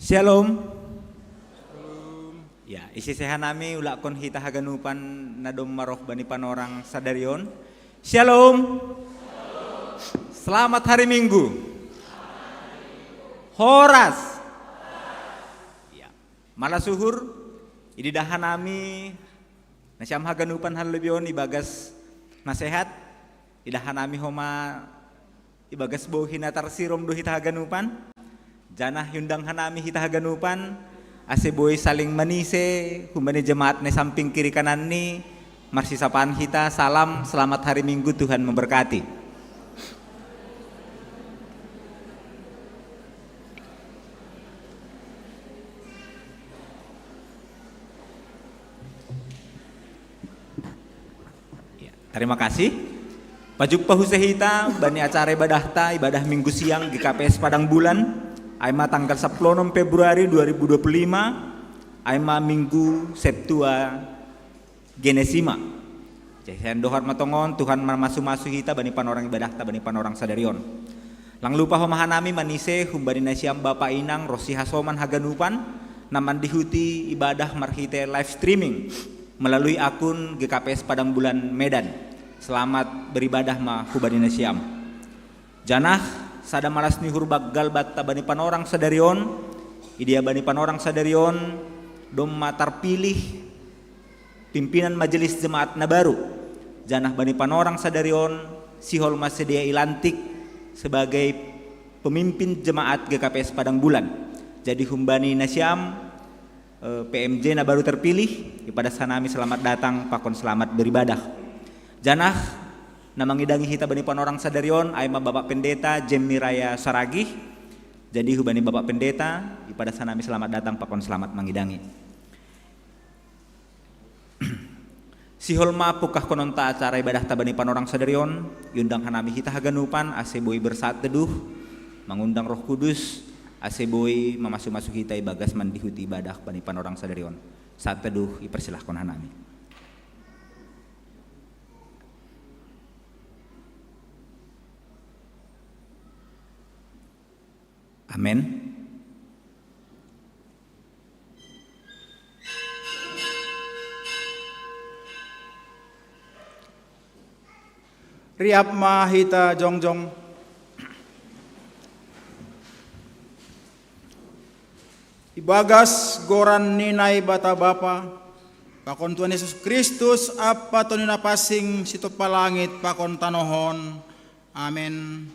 Shalom. Ya, isi sehanami ulakon hita haganupan nadom maroh bani panorang sadarion. Shalom. Selamat hari Minggu. Horas. Ya, malah suhur. Idi dahanami nasyam haganupan halebion ibagas nasehat. Idahanami homa ibagas bohina tarsirom do hita haganupan. Janah yundang hanami hita haganupan. Ase boy saling manise humbani jemaat ne samping kiri kanan ni marsisapaan kita salam selamat hari Minggu, Tuhan memberkati. Ya, terima kasih Pajuk pahusehita bani acara ibadah Minggu siang GKPS Padang Bulan Aima tanggal 10 Februari 2025 Aima Minggu Septua Genesima. Saya dohar matongon Tuhan masu-masu hita bani panorang ibadah ta bani panorang sadarion. Lang lupa homahanami manise humbani nasyam Bapak Inang Rosi Hasoman haganupan naman dihuti ibadah marhite live streaming melalui akun GKPS Padang Bulan Medan. Selamat beribadah ma hubani nasyam. Janah sada malas ni hurbag galbat ta bani panorang sadarion idia bani panorang sadarion dom matar pilih pimpinan majelis jemaat na baru janah bani panorang sadarion sihol masedia ilantik sebagai pemimpin jemaat GKPS Padang Bulan. Jadi humbani nasyam PMJ na baru terpilih kepada sanami selamat datang pakon selamat beribadah. Janah namangidangi hita bani panorang sadarion aima Bapak Pendeta Jemmi Raya Saragih. Jadi hubani Bapak Pendeta ipada sanami selamat datang pakon selamat mangidangi. Siholma pukah kononta acara ibadah tabani panorang sadarion yundang hanami hita haganupan ase boy bersaat teduh mengundang Roh Kudus ase boy mamasu-masu hita ibagas mandihuti ibadah bani panorang sadarion. Saat teduh ipersilahkan hanami. Amin. Riap mahita jongjong. Ibagas goran ninay bata bapa. Pakon Tuhan Yesus Kristus apa to ninapasing sito palangit pakon tanohon. Amin.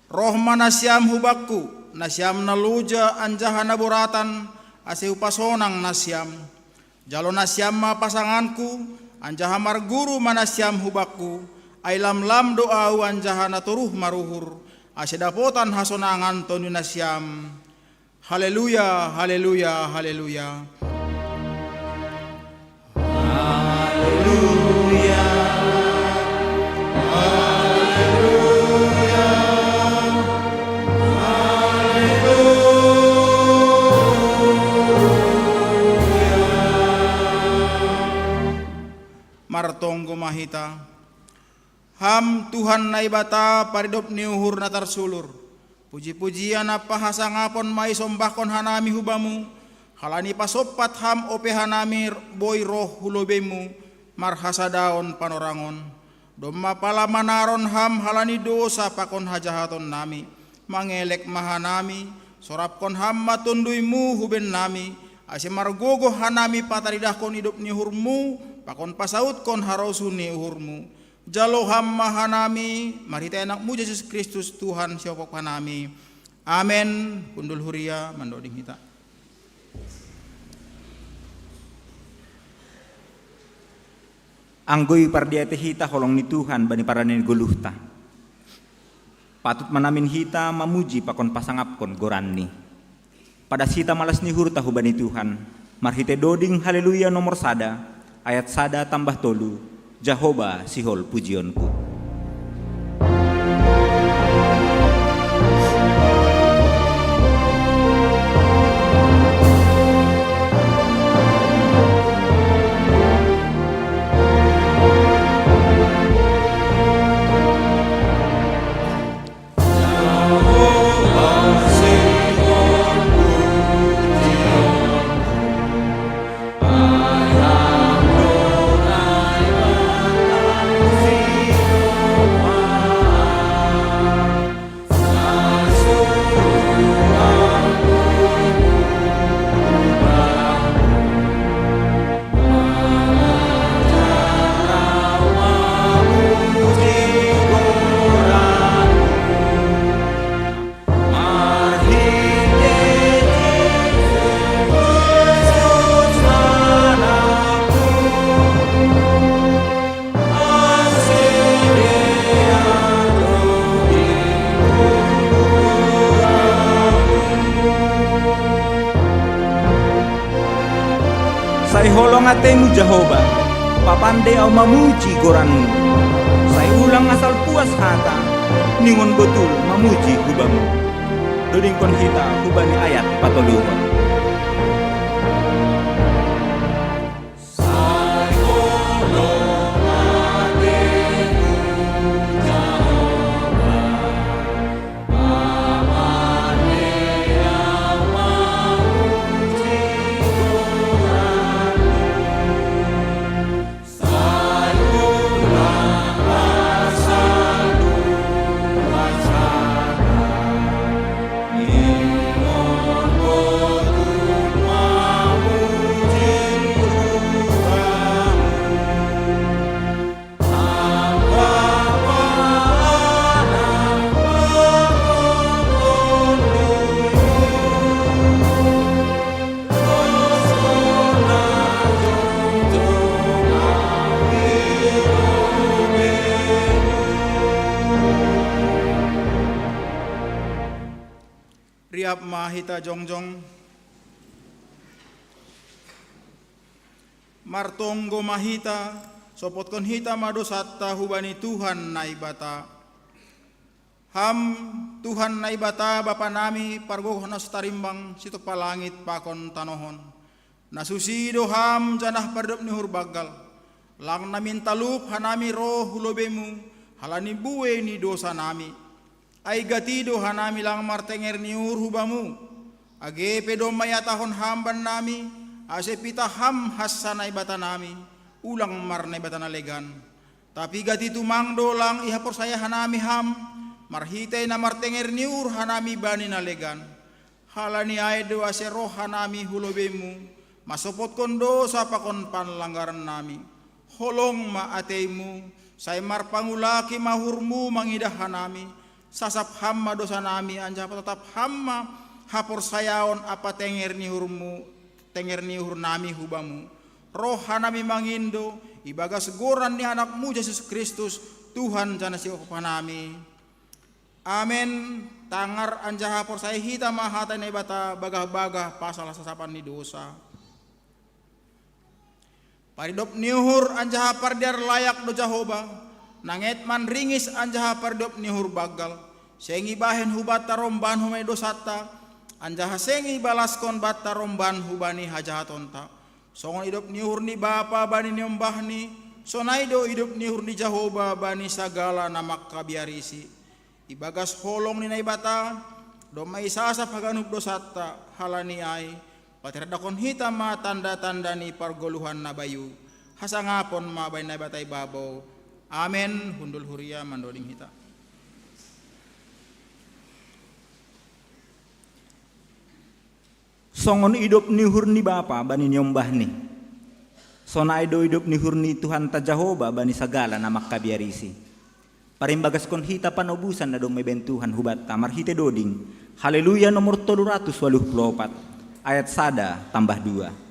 Rohma nasyam hubakku, nasyam naluja anjahan naburatan, ase upasonang nasyam. Jalo nasyam ma pasanganku, anjaha marguru manasyam hubakku, ay lam doa anjaha naturuh maruhur, ase dapotan hasonangan tonu nasyam. Haleluya, haleluya, haleluya. Haleluya. Martonggo mahita ham Tuhan naibata paridop niuhur natar sulur puji-pujian apa hasangapon mai sombahkon hanami hubamu halani pasopat ham ope hanami boy roh hulobemu marhasadaon panorangon domma pala manaron ham halani dosa pakon hajahaton nami mangelek mahanami sorapkon ham matunduimu huben nami ase margogo hanami pataridahkon hidup nihurmu pakon pasaut kon harosuni uhurmu jalo hamma hanami marita enakmu Yesus Kristus Tuhan siopok hanami amen kundul huria mandoding hita. Anggoy pardiate hita holong ni Tuhan bani paranin guluhta. Patut manamin hita mamuji pakon pasangapkon goranni. Pada sita malas ni hurta hubani Tuhan. Marhite doding haleluya nomor sada. Ayat sada tambah tolu, Jehovah sihol pujionku. Jehovah sihol holong atemu Jehovah, papande au mamuji goranmu. Saya ulang asal puas hata, ningon betul mamuji hubamu. Dodingkon hita hubani ayat patoluhon. Riap mahita jongjong, martonggo mahita, sopotkon hita madosatta hubani Tuhan naibata. Ham Tuhan naibata Bapa nami pargoh nas tarimbang situ palangit pakon tanohon. Nasusido ham janah pardop ni hurbagal. Lang namin talup hanami roh hulobemu, halani buwe ni dosa nami. Ay gatido hanami lang martenger ni hubamu. Age pedo mayatahon hamban nami, ase pita ham hasanay bata nami, ulang marnay bata nalegan. Tapi gatido mangdo lang ihapor saya hanami ham, marhitay na martenger ni hanami bani nalegan. Halani ay do ase roh hanami hulobemu, masopot kondo sa pakon panlanggaran nami. Holong maateimu, say marpangulaki mahurmu mangidah hanami. Sasap hamma dosa nami anja tetap hamma hapor sayaon apa tenger ni hur nami hubamu. Roh hanami mangindo ibagas goran ni anakmu Yesus Kristus Tuhan jana si nami. Amen. Tangar anja hapor saya hita mahata ni bata bagah-bagah pasal sasapan ni dosa. Paridop niuhur anja hapar diar layak do Jehovah. Nanget man ringis anjaha pardop ni hurbagal sengi bahen hubat taromban humay dosata anjaha sengi balaskon bat taromban hubani hajahatonta songon idop ni hurni bapa bani ni ombahni sonaido idop ni hurni Jehovah bani sagala namak kabiarisi ibagas holong ni naibata domai sasap haganub dosata halani ay patiradakon hitam ma tanda-tanda ni pargoluhan nabayu hasangapon mabay naibatay babaw. Amen. Hundul huria mandoling hita. Songon hidup ni hurni Bapa bani nyombah ni. Sona ido hidup ni hurni Tuhan ta Jehovah bani sagala na makabiarisi. Parimbagas kon hita panobusan na dong may bentuhan hubat tamar hite doding. Haleluya nomor 384 ayat sada tambah 2.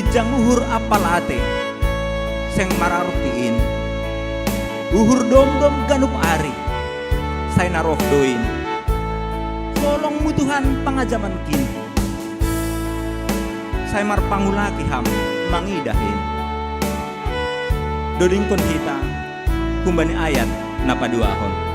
gijang uhur apalate seng marartiin uhur dom-dom ganup ari say narof doin tolong mutuhan pangajaman kin say marpangulaki ham mangidahin dodingkon kita kumbani ayat napaduahon.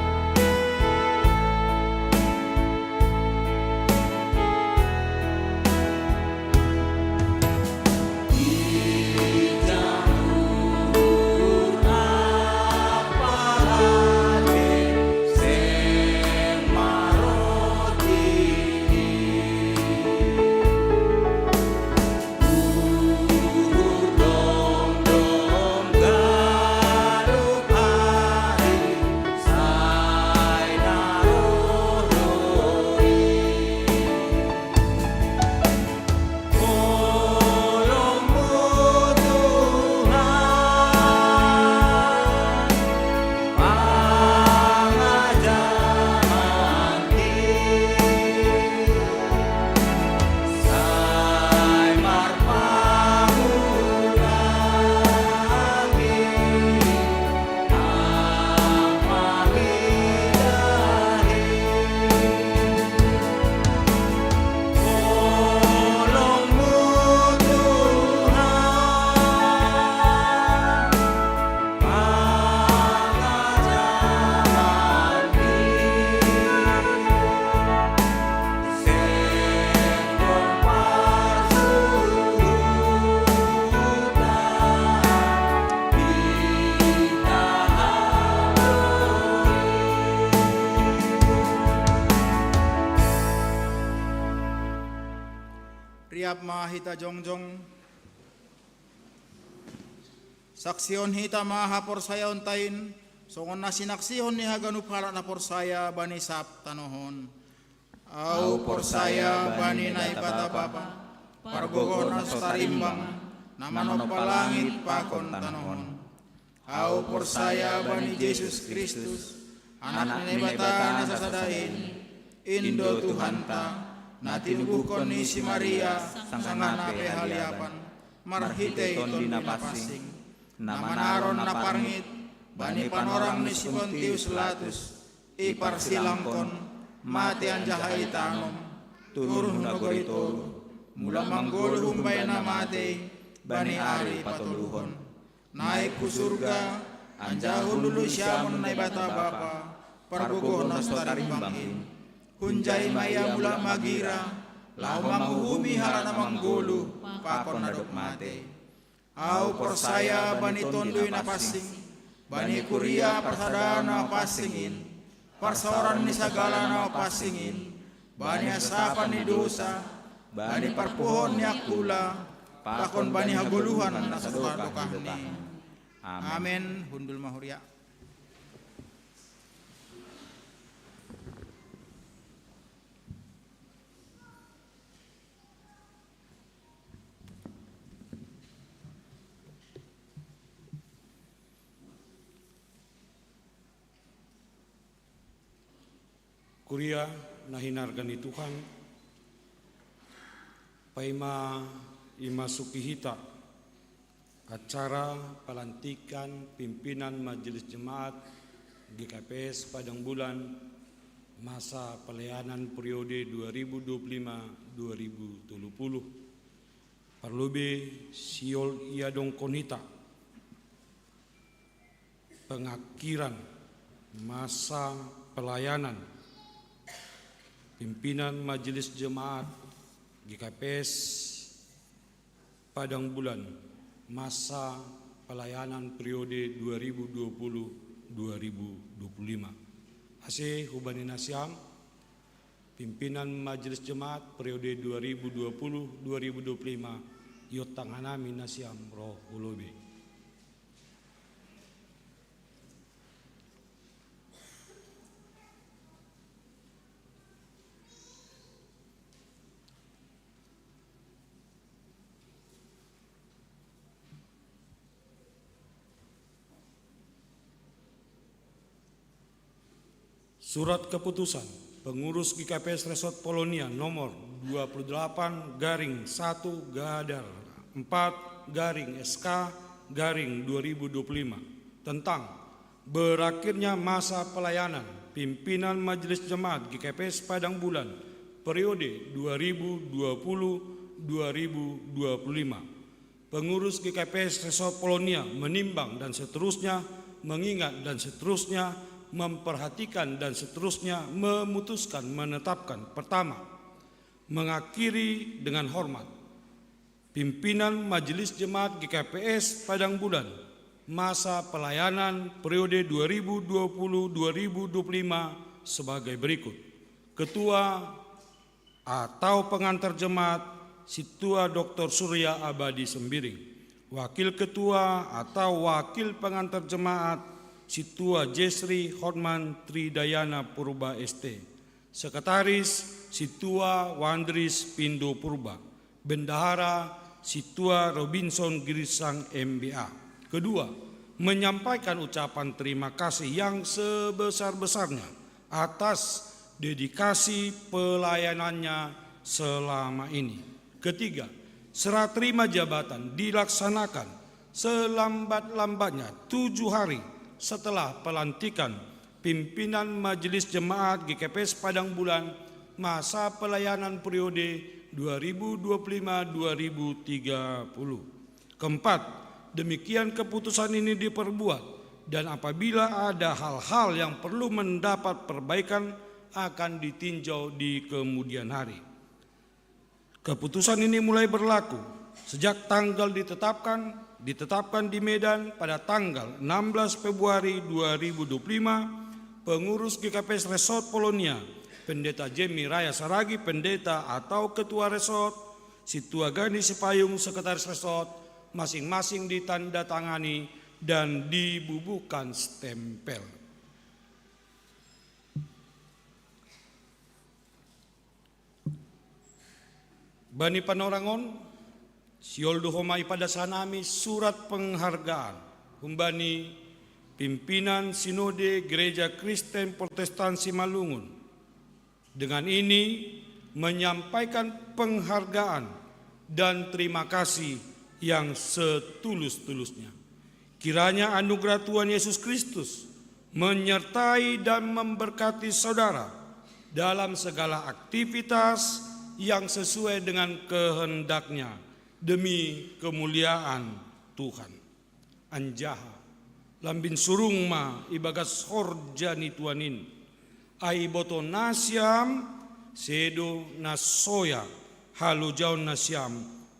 Riap mahita jongjong saksion hita maha porsaya untain songon nasinaksihon ni haganup halak na porsaya bani sap tanohon au porsaya bani nai patapapa pargogon astarimbang namanop palangit pakon tanohon au porsaya bani Yesus Kristus anak ni bata nasasadain Indo Tuhanta natinubuhkon ni si Maria sangana pehaliapan marhitei ton dinapasing namanaron na parngit bani panorang ni si Pontius Latus iparsilangkon mati anjahai tanom turun nagorito mula manggolo humbay na mati bani ari patuluhon naik ku surga anjahun lulu siamon na ibata bapa pargugohon na starimbangin hunjai maya mula magira lau manghuhumi harana manggulu pakon nadok mate au porsaya bani tondoy na pasing bani kuria parsadana pasingin parsoran ni sagala na pasingin bani asapan ni dosa bani parpuhon ni akula pakon bani haguluhan na sa dukah ni amen hundul mahurya. Kuria nahinargan ni Tuhan, paima imasuki hita acara pelantikan pimpinan Majelis Jemaat GKPS Padang Bulan masa pelayanan periode 2025-2030. Parlobe siol iadong konita pengakhiran masa pelayanan pimpinan Majelis Jemaat GKPS Padang Bulan masa pelayanan periode 2020-2025. Ase hubani nasiam pimpinan Majelis Jemaat periode 2020-2025 yot tanganami nasiam roh ulobe. Surat keputusan pengurus GKPS Resort Polonia nomor 28/1 4/SK/2025 tentang berakhirnya masa pelayanan pimpinan Majelis Jemaat GKPS Padang Bulan periode 2020-2025. Pengurus GKPS Resort Polonia menimbang dan seterusnya, mengingat dan seterusnya, memperhatikan dan seterusnya, memutuskan, menetapkan. Pertama, mengakhiri dengan hormat pimpinan Majelis Jemaat GKPS Padang Bulan masa pelayanan periode 2020-2025 sebagai berikut. Ketua atau pengantar jemaat Situa Dr. Surya Abadi Sembiring. Wakil Ketua atau wakil pengantar jemaat Situa Jesri Hotman Tridayana Purba ST. Sekretaris Situa Wandris Pindo Purba. Bendahara Situa Robinson Girisang MBA. Kedua, menyampaikan ucapan terima kasih yang sebesar-besarnya atas dedikasi pelayanannya selama ini. Ketiga, serah terima jabatan dilaksanakan selambat-lambatnya 7 hari setelah pelantikan pimpinan Majelis Jemaat GKPS Padang Bulan masa pelayanan periode 2025-2030. Keempat, demikian keputusan ini diperbuat dan apabila ada hal-hal yang perlu mendapat perbaikan akan ditinjau di kemudian hari. Keputusan ini mulai berlaku sejak tanggal ditetapkan di Medan pada tanggal 16 Februari 2025. Pengurus GKPS Resort Polonia, Pendeta Jemi Raya Saragi, Pendeta atau Ketua Resort, Situa Gani Sipayung, Sekretaris Resort, masing-masing ditandatangani dan dibubuhkan stempel. Bani Panorangon, sioldo homai pada sanami surat penghargaan humbani pimpinan Sinode Gereja Kristen Protestan Simalungun. Dengan ini menyampaikan penghargaan dan terima kasih yang setulus-tulusnya. Kiranya anugerah Tuhan Yesus Kristus menyertai dan memberkati saudara dalam segala aktivitas yang sesuai dengan kehendaknya demi kemuliaan Tuhan. Anjaha lambin surungma ibagas horjani tuanin aiboto nasyam sedo nasoya halu jaun nasyam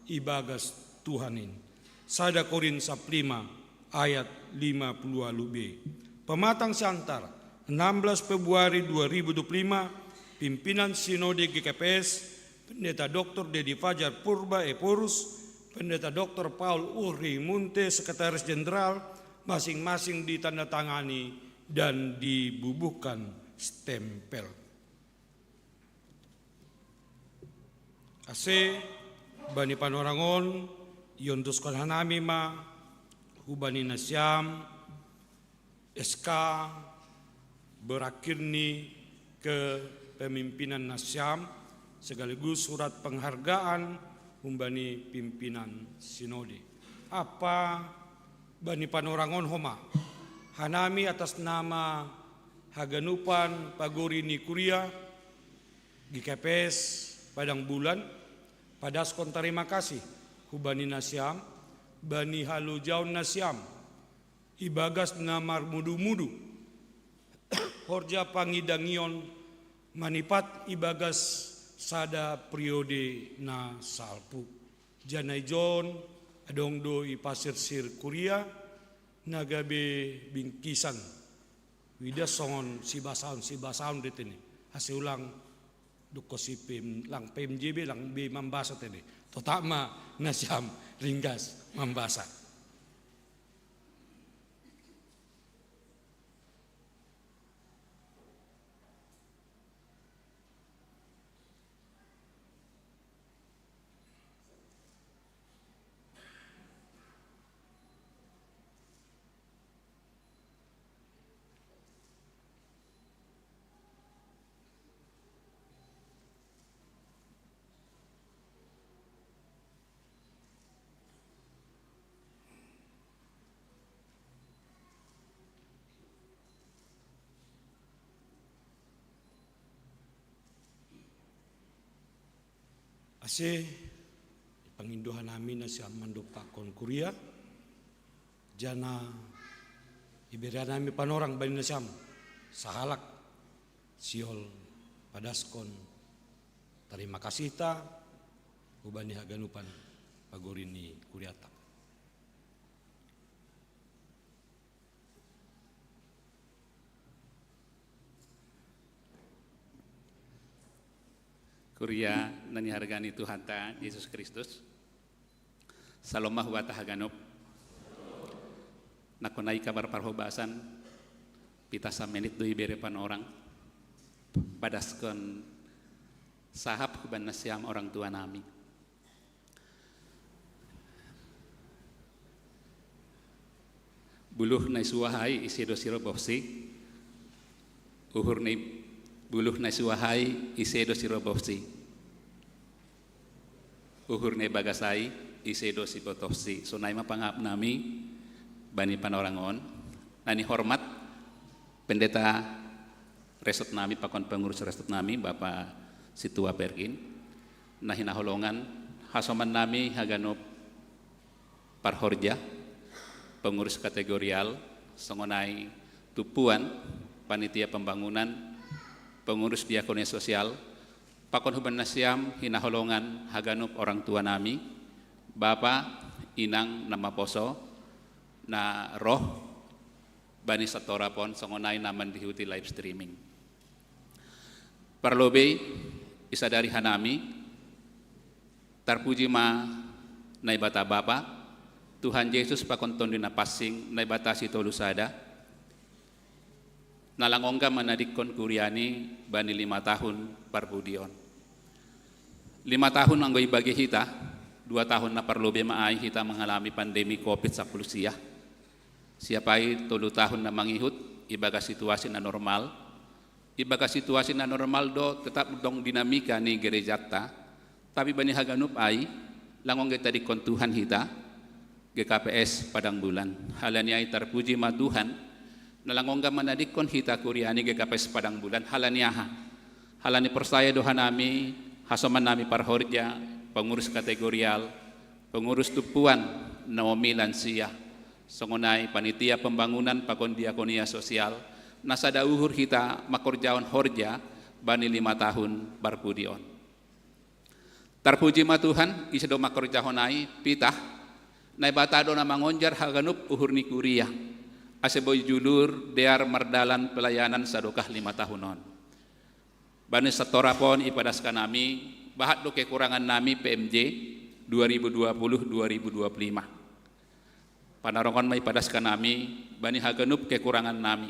ibagas Tuhanin. Sada Korin 5 ayat 50b. Pematang Siantar 16 Februari 2025. Pimpinan Sinode GKPS Pendeta Dr. Dedi Fajar Purba Eporus, Pendeta Dr. Paul Uhri Munte, Sekretaris Jenderal, masing-masing ditandatangani dan dibubuhkan stempel. Ase Bani Panorangon, yontus hanami ma hubani nasyam SK berakhirni ke pemimpinan nasyam sekaligus surat penghargaan humbani pimpinan sinode. Apa Bani Panorangon homa hanami atas nama Haganupan Pagori Nikuria GKPS Padang Bulan padaskon terima kasih hubani nasyam Bani Halu Jaun nasyam ibagas namar mudu-mudu horja pangidangion manipat ibagas sada periode na salpu janai John adongdo i pasir sir Kuria nagabe bingkisan wida songon si basaon detene hasil ulang duko si pem lang PMJB lang be mambasa tene totama nasyam ringgas mambasa. Ase pangindohan namin na siya mandok kon Korea. Jana iberian namin panorang bani na siyam sa halak siol padaskon. Terima kasih ta ubani haganupan pagorin ni Kuriata. Kuria nani hargani Tuhan ta Yesus Kristus. Salomah wa tahaganop. Nakunai kabar parhobasan pita sa menit do ibere pan orang. Padaskon sahab huban nasyam orang tua nami. Buluh na suwahai isedo siro bosi. Uhur na buluh na suwahai isedo siro bosi. Uhur na bagasai isedo si botofsi. So naima pangap nami bani panorangon. Nani hormat pendeta resort nami pakon pengurus resort nami Bapak Situa Perkin. Nah hinaholongan hasoman nami haganop parhorja pengurus kategorial songonai tupuan panitia pembangunan pengurus diakonia sosial pakon huban nasyam hinaholongan haganop orang tua nami Bapak Inang nama poso na roh bani satora pon songonai naman dihuti live streaming parlobe isa dari hanami tarpuji ma naibata Bapa Tuhan Yesus pakonton dina passing naibatasi tolusada nalangongga manadikon Kuriani bani 5 tahun parbudion 5 tahun anggo ibagi hita 2 tahun na parlobe maay hita mengalami pandemi COVID-19 siapai 3 tahun na mangihut ibaga situasi na normal ibaga situasi na normal do tetap dong dinamika ni gerejata tapi bani haganup ay langong kita dikon Tuhan hita GKPS Padang Bulan halani ay terpuji ma Tuhan nalangongga manadikon hita Kuriani GKPS Padang Bulan halaniaha halani persaya doha nami hasoman nami parhorja pengurus kategorial pengurus tupuan Naomi lansia songonai panitia pembangunan pakon diakonia sosial nasada uhur hita makorjaon horja bani 5 tahun barpudion terpuji ma Tuhan isedo makorjahonai pitah nai batado na mangonjar haganup uhur ni Kuria aseboy julur dear mardalan pelayanan sadokah 5 tahunon bani satorapon ipadaskan nami bahat do kekurangan nami PMJ 2020-2025 panarongan mai padaskan nami bani haganup kekurangan nami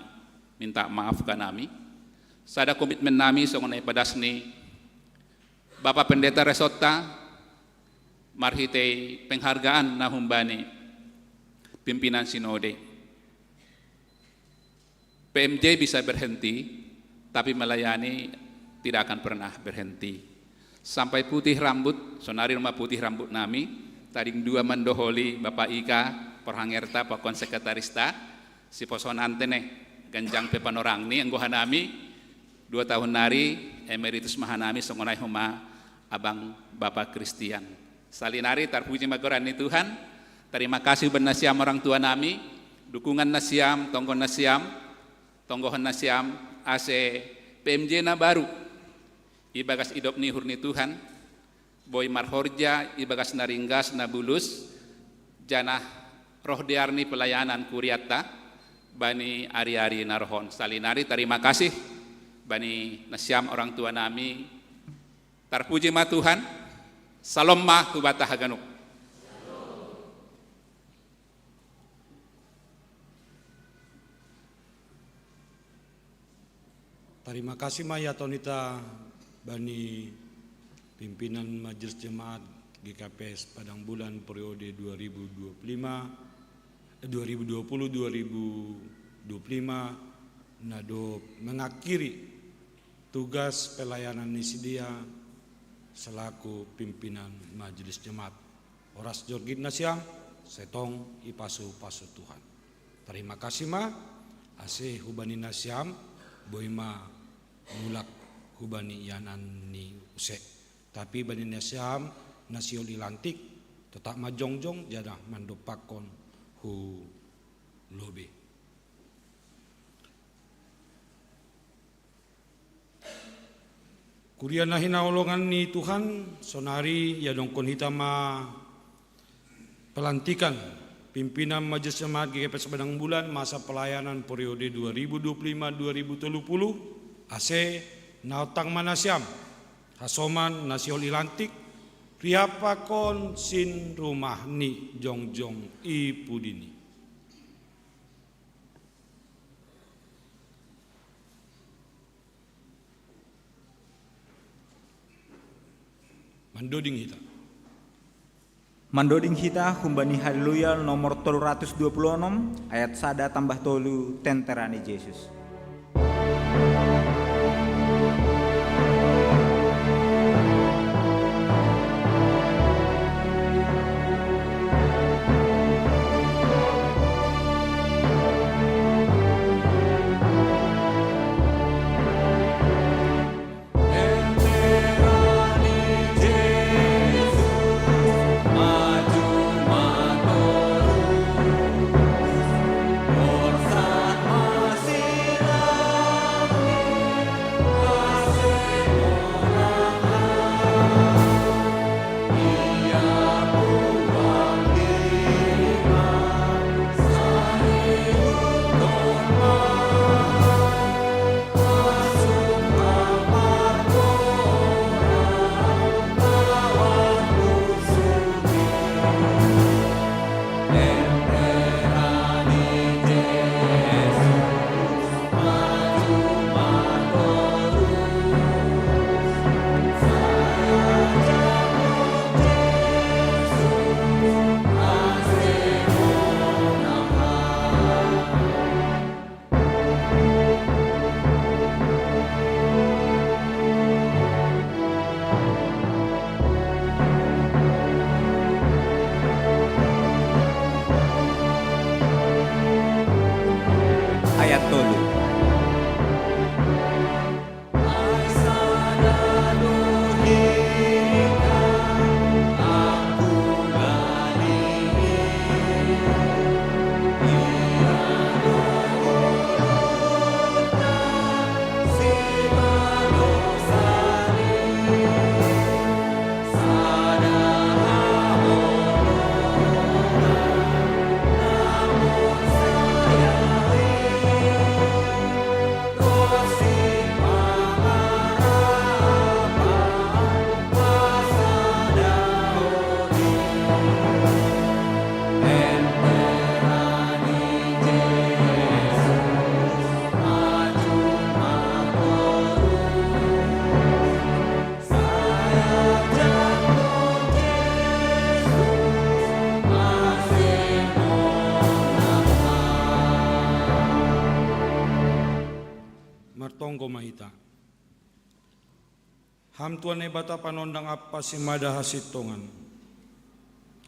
minta maaf ka nami sada komitmen nami songonai padasni Bapak Pendeta Resota marhite penghargaan na humbani pimpinan sinode PMJ bisa berhenti tapi melayani tidak akan pernah berhenti sampai putih rambut sonari rumah putih rambut nami tading 2 mandoholi Bapak Ika Porhangerta pakon sekretarista si posonantene ganjang pepanorang ni anggohan nami 2 tahun nari emeritus mahanami songonai huma abang Bapak Kristian salinari tarpuji magoran ni Tuhan terima kasih benasiam orang tua nami dukungan nasiam tonggon nasiam tonggohan nasiam ase PMJ na baru ibagas idop ni hurni Tuhan boy marhorja ibagas naringgas na bulus janah roh diarni pelayanan Kuriata bani ari-ari narhon salinari terima kasih bani nasiam orang tua nami tarpuji ma Tuhan Salam ma kubata haganuk. Terima kasih Maya Tonita bani pimpinan Majelis Jemaat GKPS Padang Bulan periode 2020-2025 nado mengakhiri tugas pelayanan Nisidia selaku pimpinan Majelis Jemaat Oras Jorgit Nasyam setong ipasu pasu Tuhan. Terima kasih ma asih hubani Nasyam boima mulak hubani yanan ni use. Tapi bani nasiam nasiol ilantik tetap majongjong jadah mandopakon hu lobe. Kuria na hinaulungan ni Tuhan sonari ya dongkon hitama pelantikan pimpinan Majelis Jemaat GKP Padang Bulan masa pelayanan periode 2025-2030 AC nautang manasiam hasoman nasiol ilantik riapakon sin rumah ni jongjong ipudini. Mandoding hita. Mandoding hita humbani haleluya nomor 326 ayat sada tambah tolu tenterani Yesus. Ayat tolu. Martonggo mahita. Ham tuan bata panondang apa si mada hasitongan.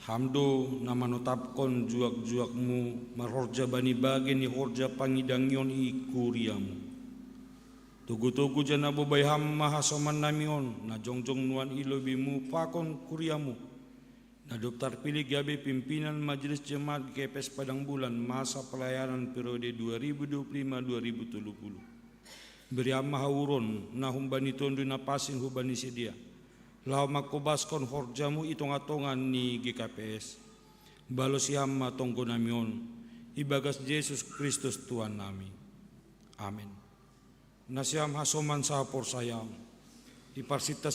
Hamdo na manutapkon juak-juakmu marhorja bani bagi ni horja pangidangyon ikuriamu. Tugu-tugu jana bubay ham mahasoman namion na jongjong nuan ilobimu pakon kuriamu. Na daftar pilih gabi pimpinan Majelis Jemaat GKP Padang Bulan masa pelayanan periode 2025-2030. Beri amah urun na humbani tondu na pasin hubani sedia. Lau makobaskon horjamu itong-atongan ni GKPS. Balos yamma tonggo namion. Ibagas Yesus Kristus Tuhan nami. Amin. Nasyam hasoman sa hapor sayam. Iparsita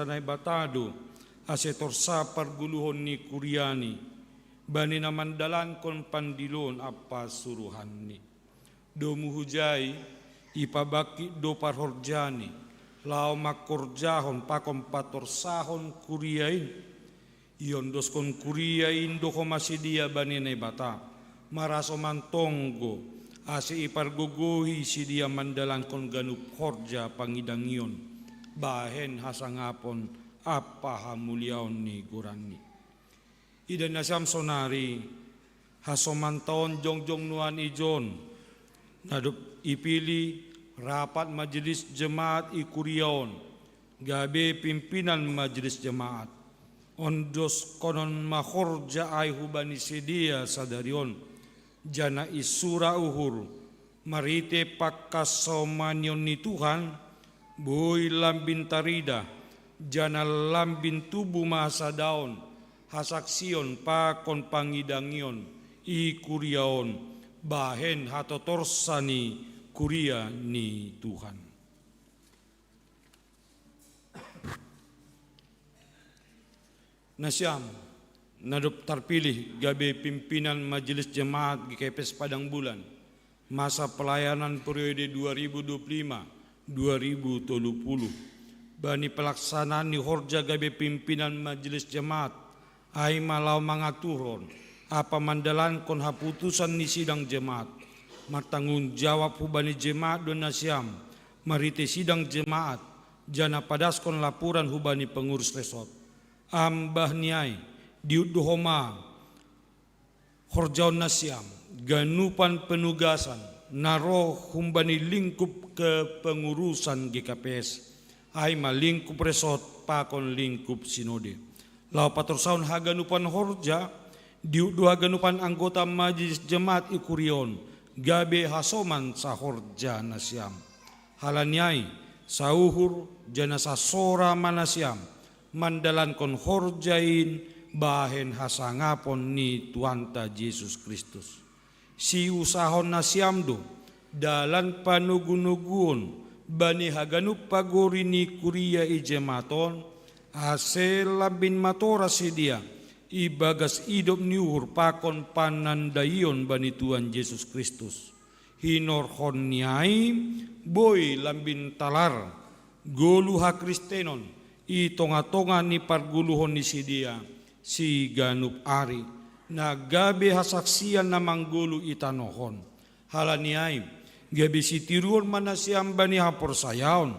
na ibatado. Asetor sa parguluhon ni Kuryani. Bani na mandalan kon pandilon apa suruhan ni. Do muhujai ipabaki do parhorjani lao makorjahon pakom patorsahon kuriain ion doskon kuriain do komasidia banine bata maraso mantonggo asi ipargogohi sidia mandalan kon ganup horja pangidangion bahen hasangapon apa hamuliaon ni gurani ida nasam sonari hasomantaon jongjong nuan ijon Nadup ipili rapat majelis jemaat ikuriaon gabe pimpinan majelis jemaat, ondos konon mahorja ai hubani sedia sadarion, jana isura uhur, marite pakasomanion ni Tuhan, boy lambin tarida, jana lambin tubuh masa daun, hasaksion pakon pangidangion, i kuriaon, bahen hatotorsani kuria ni Tuhan. Nasyam, nadup terpilih gabe pimpinan majelis jemaat GKPS Padang Bulan, masa pelayanan periode 2025-2030, bani pelaksanaan ni horja gabe pimpinan majelis jemaat, ai malau mangaturon, apa mandalan kon haputusan ni sidang jemaat, matanggung jawab hubani jemaat don nasyam, marite sidang jemaat, jana padaskon laporan hubani pengurus resort. Ambah niai diuduhoma horjaun nasyam ganupan penugasan naro humbani lingkup kepengurusan GKPS ai malingkup resort pakon lingkup sinode lau patorsaun haganupan horja diudu haganupan anggota majelis jemaat ikurion gabe hasoman sahorja nasyam halaniai sauhur jana sasora manasyam mandalan kon horjain bahen hasangapon ni Tuanta Yesus Kristus. Si usahon nasyamdo dalan panugunugun bani haganup pagori ni kuria ijematon asel labin matora sedia ibagas idop niuhur pakon panandayon bani Tuhan Yesus Kristus. Hinor honniai boy lambin talar goluha Kristenon i tonga-tonga ni parguluhon ni sidia si ganup ari na gabe hasaksian na manggulu itanohon halaniay gabe si tiruon manasyam bani hapor sayaon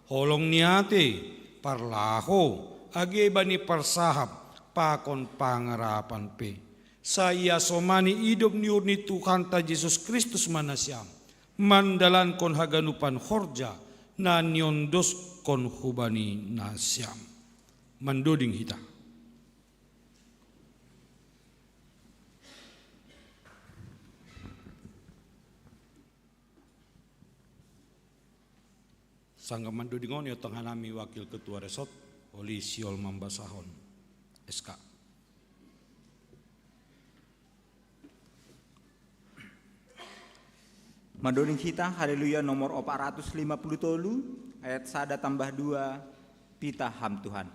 holong niate parlaho age bani parsahap pakon pangarapan pe saya somani idop niur ni Tuhan ta Yesus Kristus manasyam mandalan kon haganupan horja na nyondos kon hubani nasyam mandoding hita. Sangga mandodingon yo tenghanami wakil ketua resort Oli Siol Mambasahon SK. Mandoding kita haleluya nomor 450 tolu ayat 1 tambah 2 pita ham Tuhan.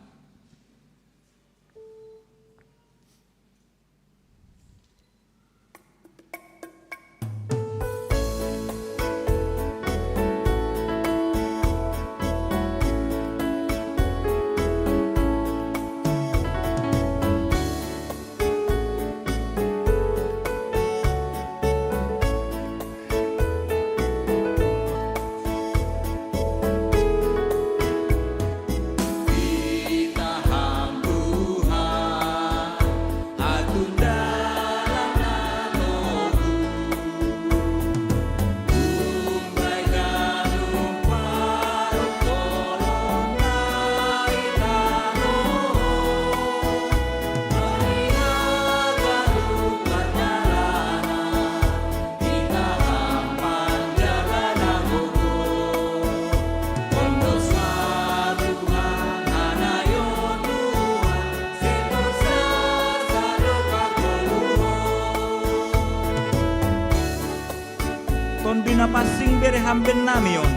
Tondina pasing bere hamben namion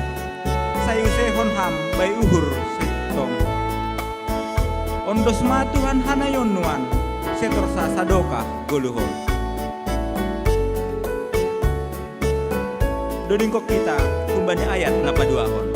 sayu sehon ham bay uhur setong ondos ma Tuhan hanayon nuan setorsa sadoka goluhon dodingkok kita kumbani ayat 82 hon.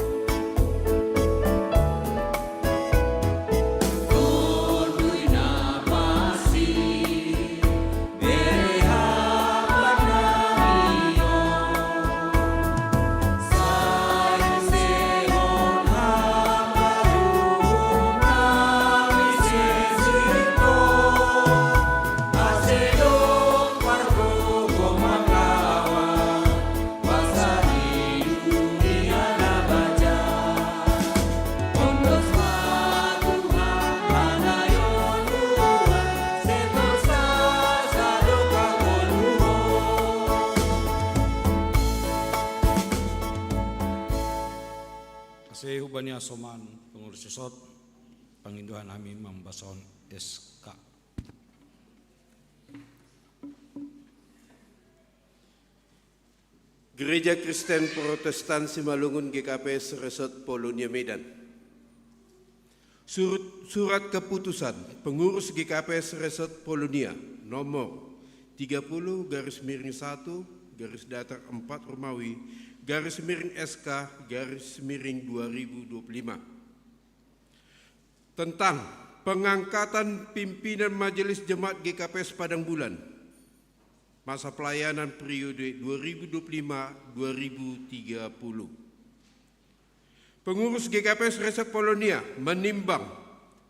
Dunia na ubani asoman pengurus sesot panginduhan kami membason SK. Gereja Kristen Protestan Simalungun GKPS Resort Polonia Medan. Surat keputusan pengurus GKPS Resort Polonia nomor 30/1/4 Romawi /SK/2025 tentang pengangkatan pimpinan Majelis Jemaat GKPS Padang Bulan masa pelayanan periode 2025-2030. Pengurus GKPS Resort Polonia menimbang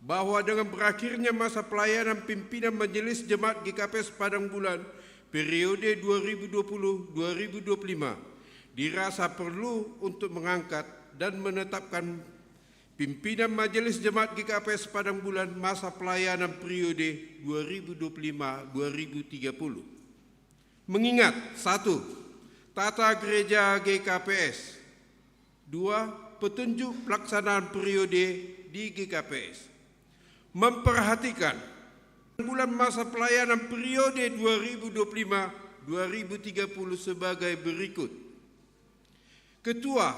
bahwa dengan berakhirnya masa pelayanan pimpinan Majelis Jemaat GKPS Padang Bulan periode 2020-2025 dirasa perlu untuk mengangkat dan menetapkan pimpinan Majelis Jemaat GKPS Padang Bulan masa pelayanan periode 2025-2030. Mengingat 1. Tata Gereja GKPS, 2. Petunjuk pelaksanaan periode di GKPS, memperhatikan bulan masa pelayanan periode 2025-2030 sebagai berikut. Ketua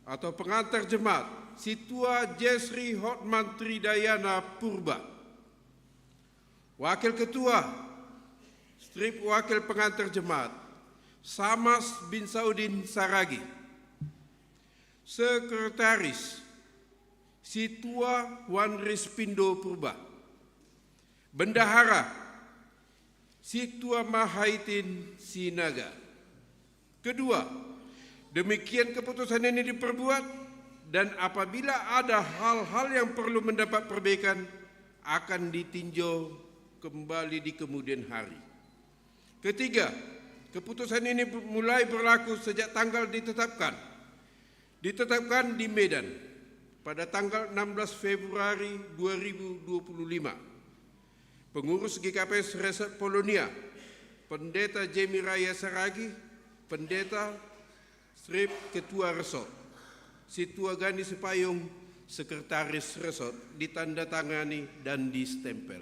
atau pengantar jemaat Situa Jesri Hotman Tridayana Purba. Wakil Ketua strip Wakil Pengantar Jemaat Samas bin Saudin Saragi. Sekretaris Situa Wan Rispindo Purba. Bendahara Situa Mahaitin Sinaga. Kedua, demikian keputusan ini diperbuat dan apabila ada hal-hal yang perlu mendapat perbaikan akan ditinjau kembali di kemudian hari. Ketiga, keputusan ini mulai berlaku sejak tanggal ditetapkan di Medan pada tanggal 16 Februari 2025. Pengurus GKPS Resort Polonia, Pendeta Jemi Raya Saragi, Pendeta strip Ketua Resort, Situa Gani Sepayung, Sekretaris Resort, ditandatangani dan distempel.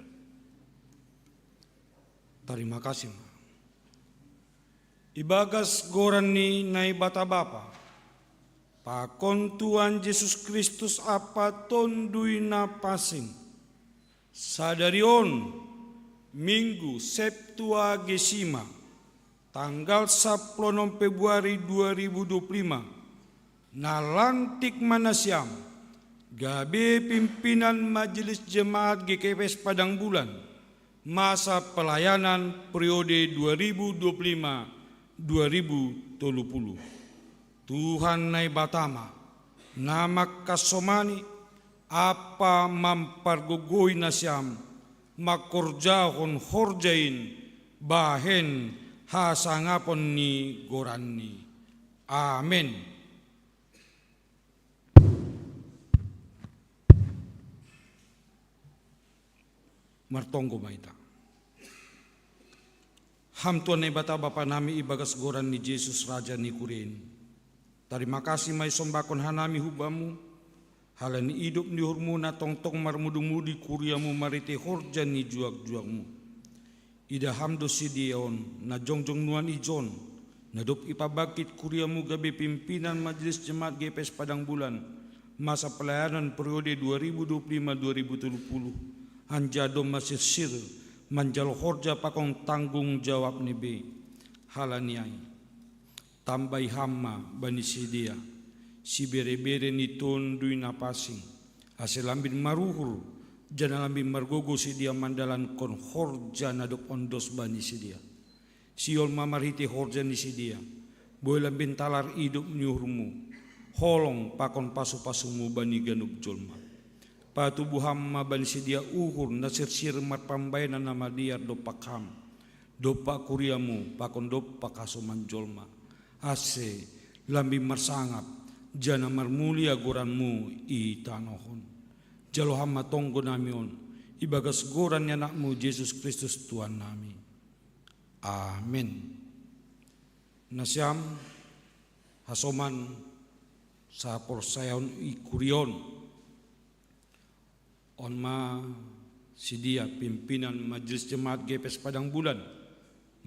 Terima kasih. Ibagas gorani nai bata bapa, pakon Tuhan Yesus Kristus apa tondui na pasing, sadarion Minggu Septua Gesima, tanggal 10 Februari 2025, nalantik manasyam, gabe pimpinan Majelis Jemaat GKPS Padang Bulan, masa pelayanan periode 2025-2030. Tuhan nai batama, nama kasomani, apa mampargugoi nasyam, makorjahon horjain, bahen hasangapon ni gorani. Amin. Martonggo maita. Hamtuan na ibata bapa nami ibagas goran ni Jesus Raja ni Kurin. Terima kasih may sombakon hanami hubamu. Halani hidup ni hurmu na tongtong marmudumudi kuriamu marite horjan ni juag-juagmu. Ida hamdo si dion na jongjong nuan ijon. Nadop ipabakit kuriamu gabi pimpinan Majelis Jemaat GKPS Padang Bulan. Masa pelayanan periode 2025-2030. Anjado masih sir manjal horja pakong tanggung jawab nibe halaniai tambai hamma bani sidia si bere-bere ni tondui napasing aselambin maruhur jana lambin margogo sidia mandalan kon horja nadok ondos bani sidia siol mamarhiti horja ni sidia boy lambin talar hidup nyuhurmu holong pakon pasu-pasumu bani ganub jolma patubuh hamma bani sidia uhur nasir-sir mat pambayanan nama dia dopak ham dopak kuriamu pakon dopak kasoman jolma ase lambi marsangap jana marmulia goranmu i tanohon jalo hamma tonggo namion ibagas goran anakmu Yesus Kristus Tuhan nami. Amin. Nasyam hasoman saporsayon ikurion onma sidia pimpinan Majelis Jemaat GPS Padang Bulan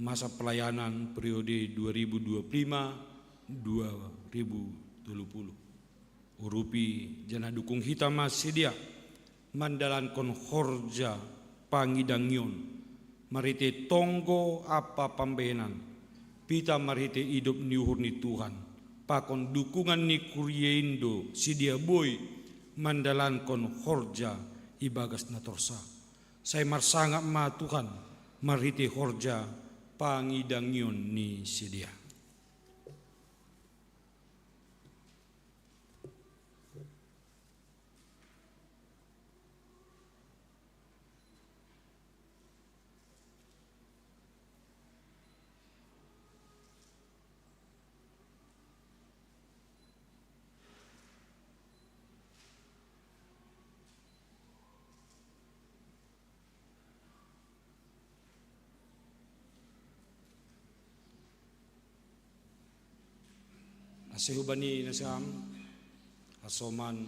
masa pelayanan periode 2025-2030 urupi jana dukung hitam sidia mandalan kon horja pangidangyon marite tonggo apa pambenan pita marite hidup niuhur ni Tuhan pakon dukungan ni Kuriendo sidia boy mandalan kon horja ibagas na torsa. Saya marsangap ma Tuhan marite horja pangidangyon ni sidia. Asihubani na siyam, asoman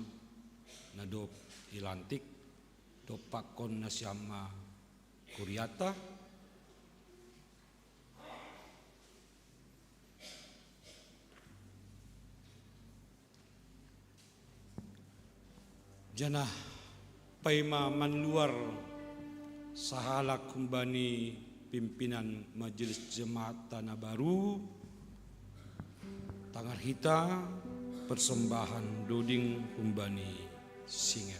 na dop ilantik, dopakon na siyam kuryata, jana paima manluar sahalak kumbani pimpinan Majelis Jemaat Tanah Baru Tangar Hita persembahan doding kumbani singer.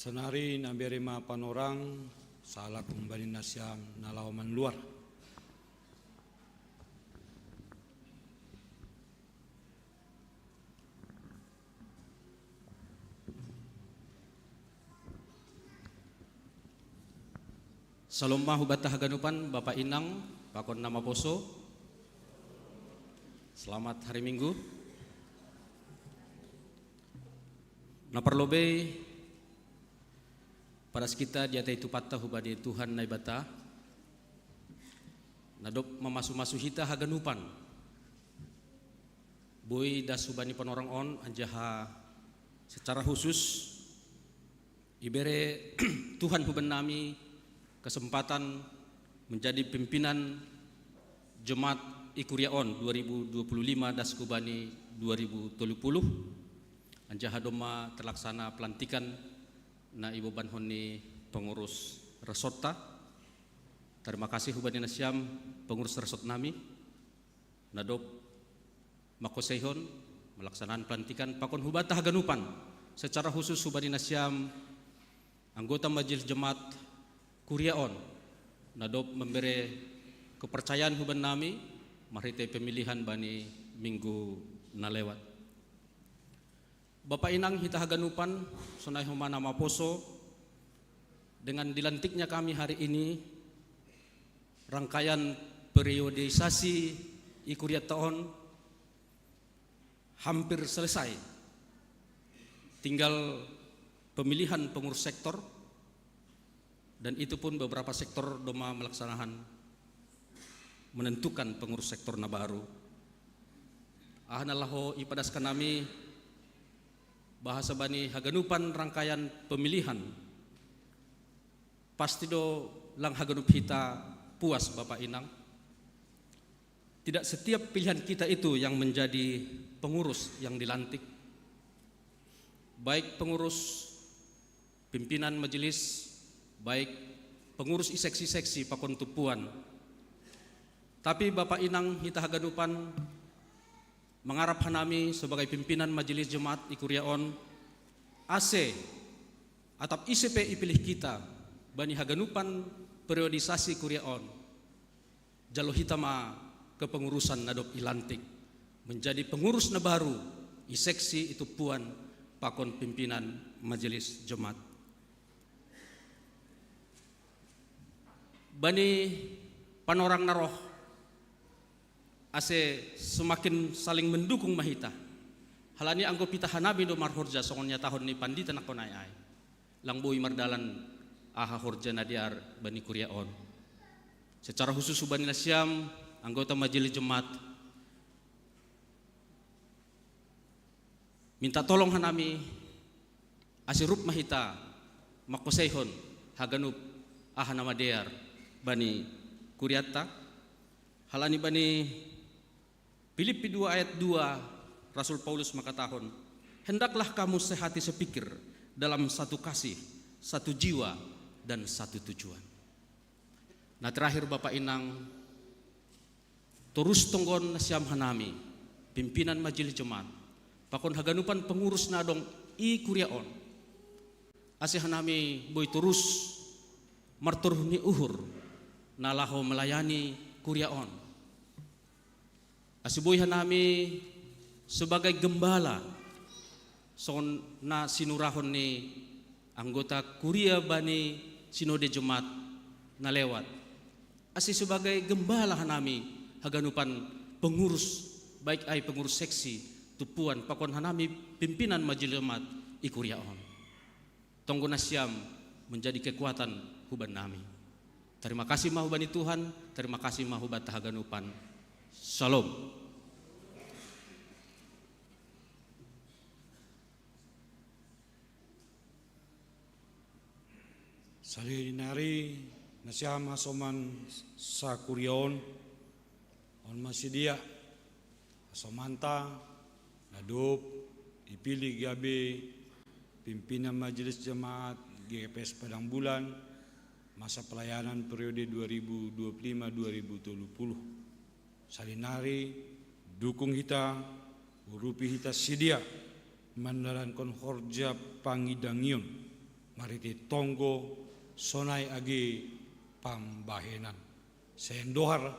Senari nambirima panorang salah kumbani nasyam nalawaman luar. Salom mahubata haganupan Bapak Inang, Pakon Nama Poso. Selamat hari Minggu. Naparlobe pada kita di atas itu patah hubadi Tuhan naibata. Nadop memasu-masu hita haganupan. Boy das hubani panorang on anjaha secara khusus ibere Tuhan huban nami kesempatan menjadi pimpinan Jemaat Ikuriaon 2025 das kubani 2030. Anjaha doma terlaksana pelantikan na Ibu Banhoni pengurus resota. Terima kasih hubani nasyam pengurus resot nami. Nadop makosehon melaksanakan pelantikan pakon hubata haganupan. Secara khusus hubani nasyam anggota majelis jemaat Kuriaon. Nadop memberi kepercayaan huban nami marite pemilihan bani minggu na lewat. Bapak Inang hita haganupan sonai humana Maposo, dengan dilantiknya kami hari ini rangkaian periodisasi Ikuria tahun hampir selesai. Tinggal pemilihan pengurus sektor, dan itu pun beberapa sektor doma melaksanakan menentukan pengurus sektor na baru. Ahnalahu ipadaskan nami bahasa bani haganupan rangkaian pemilihan. Pasti do lang haganup hita puas Bapak Inang. Tidak setiap pilihan kita itu yang menjadi pengurus yang dilantik. Baik pengurus pimpinan majelis, baik pengurus seksi-seksi pakon tupuan. Tapi Bapak Inang hita haganupan mengharap hanami sebagai pimpinan majelis jemaat Ikuriaon AC atau ICP ipilih kita bani haganupan periodisasi Kuriaon jalo hitama kepengurusan nadop ilantik menjadi pengurus na baru iseksi itu puan pakon pimpinan majelis jemaat. Bani panorang naroh ase semakin saling mendukung mahita. Halani anggo pita hanabi do marhorja songonnya tahun ni pandita nakonay ay. Langbui mardalan aha horja nadiar bani Kuriaon. Secara khusus ubani nasyam anggota majelis jemaat minta tolong hanami asirup mahita makosehon haganup aha nama dear bani Kuriata. Halani bani Filipi 2 ayat 2 Rasul Paulus makatahon, hendaklah kamu sehati sepikir dalam satu kasih, satu jiwa, dan satu tujuan. Nah terakhir Bapak Inang, terus tonggon siam hanami, pimpinan majelis jemaat, pakon haganupan pengurus nadong I Kuriaon, asih hanami boy terus marturhuni uhur, nalaho melayani Kuriaon. Asiboy hanami sebagai gembala son na sinurahon ni anggota Kuria bani sinode jemaat na lewat. Asi sebagai gembala hanami haganupan pengurus baik ay pengurus seksi tupuan pakon hanami pimpinan majelis jemaat Ikuriaon. Tonggo nasyam menjadi kekuatan huban nami. Terima kasih mahubani Tuhan, terima kasih mahubat haganupan. Shalom. Salinari nasyama soman sa Kuriaon on masih dia asomanta nadop ipilih gabe pimpinan majelis jemaat GKPS Padang Bulan masa pelayanan periode 2025-2030. Salinari dukung hita urupi hita sidia mandalankan horja pangidangion mariti tonggo sonai agi pambahenan sendohar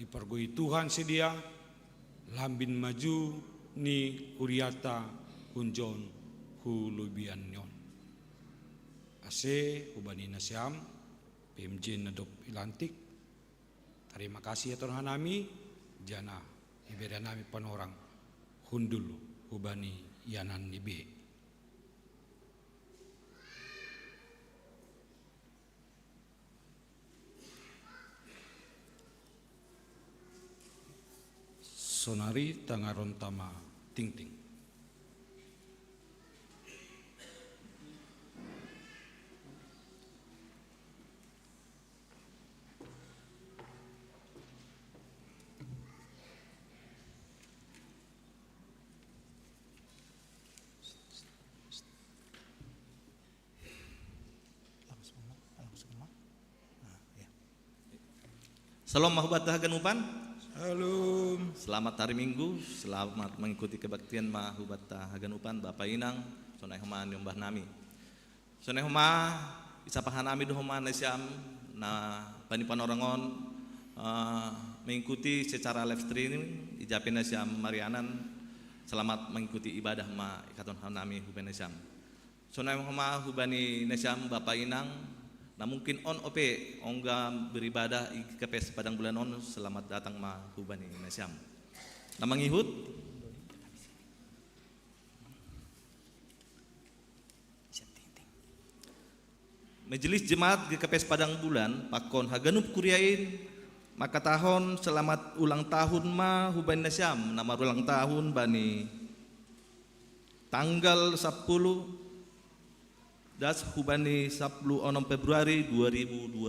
ipargoi Tuhan sidia lambin maju ni Kuriata kunjon hulubian nyon ase ubani nasyam PMJ Nadop Ilantik. Terima kasih ya Tuhan hanami, jana ibeda nami panorang hundul hubani yanan nibe. Sonari tangaron tama ting ting. Salam mahubat hagan Halo. Selamat hari Minggu, selamat mengikuti kebaktian mahubat hagan upan Bapak Inang, sonai homa nyombah nami. Sonai homa isapahan nami dohoma nasiam na bani panorangon mengikuti secara live streaming ijapin nasiam Marianan. Selamat mengikuti ibadah ma ikaton nami huban nasiam. Sonai homa hubani nasiam Bapak Inang. Nah mungkin on ope ongga beribadah IKPS Padang Bulan on selamat datang ma hubani nasyam. Nah mangihut Majelis Jemaat GKPS Padang Bulan pakon haganup kuriain maka tahun selamat ulang tahun ma hubani nasyam. Nama ulang tahun bani tanggal 10 das hubani 10 Februari 2025.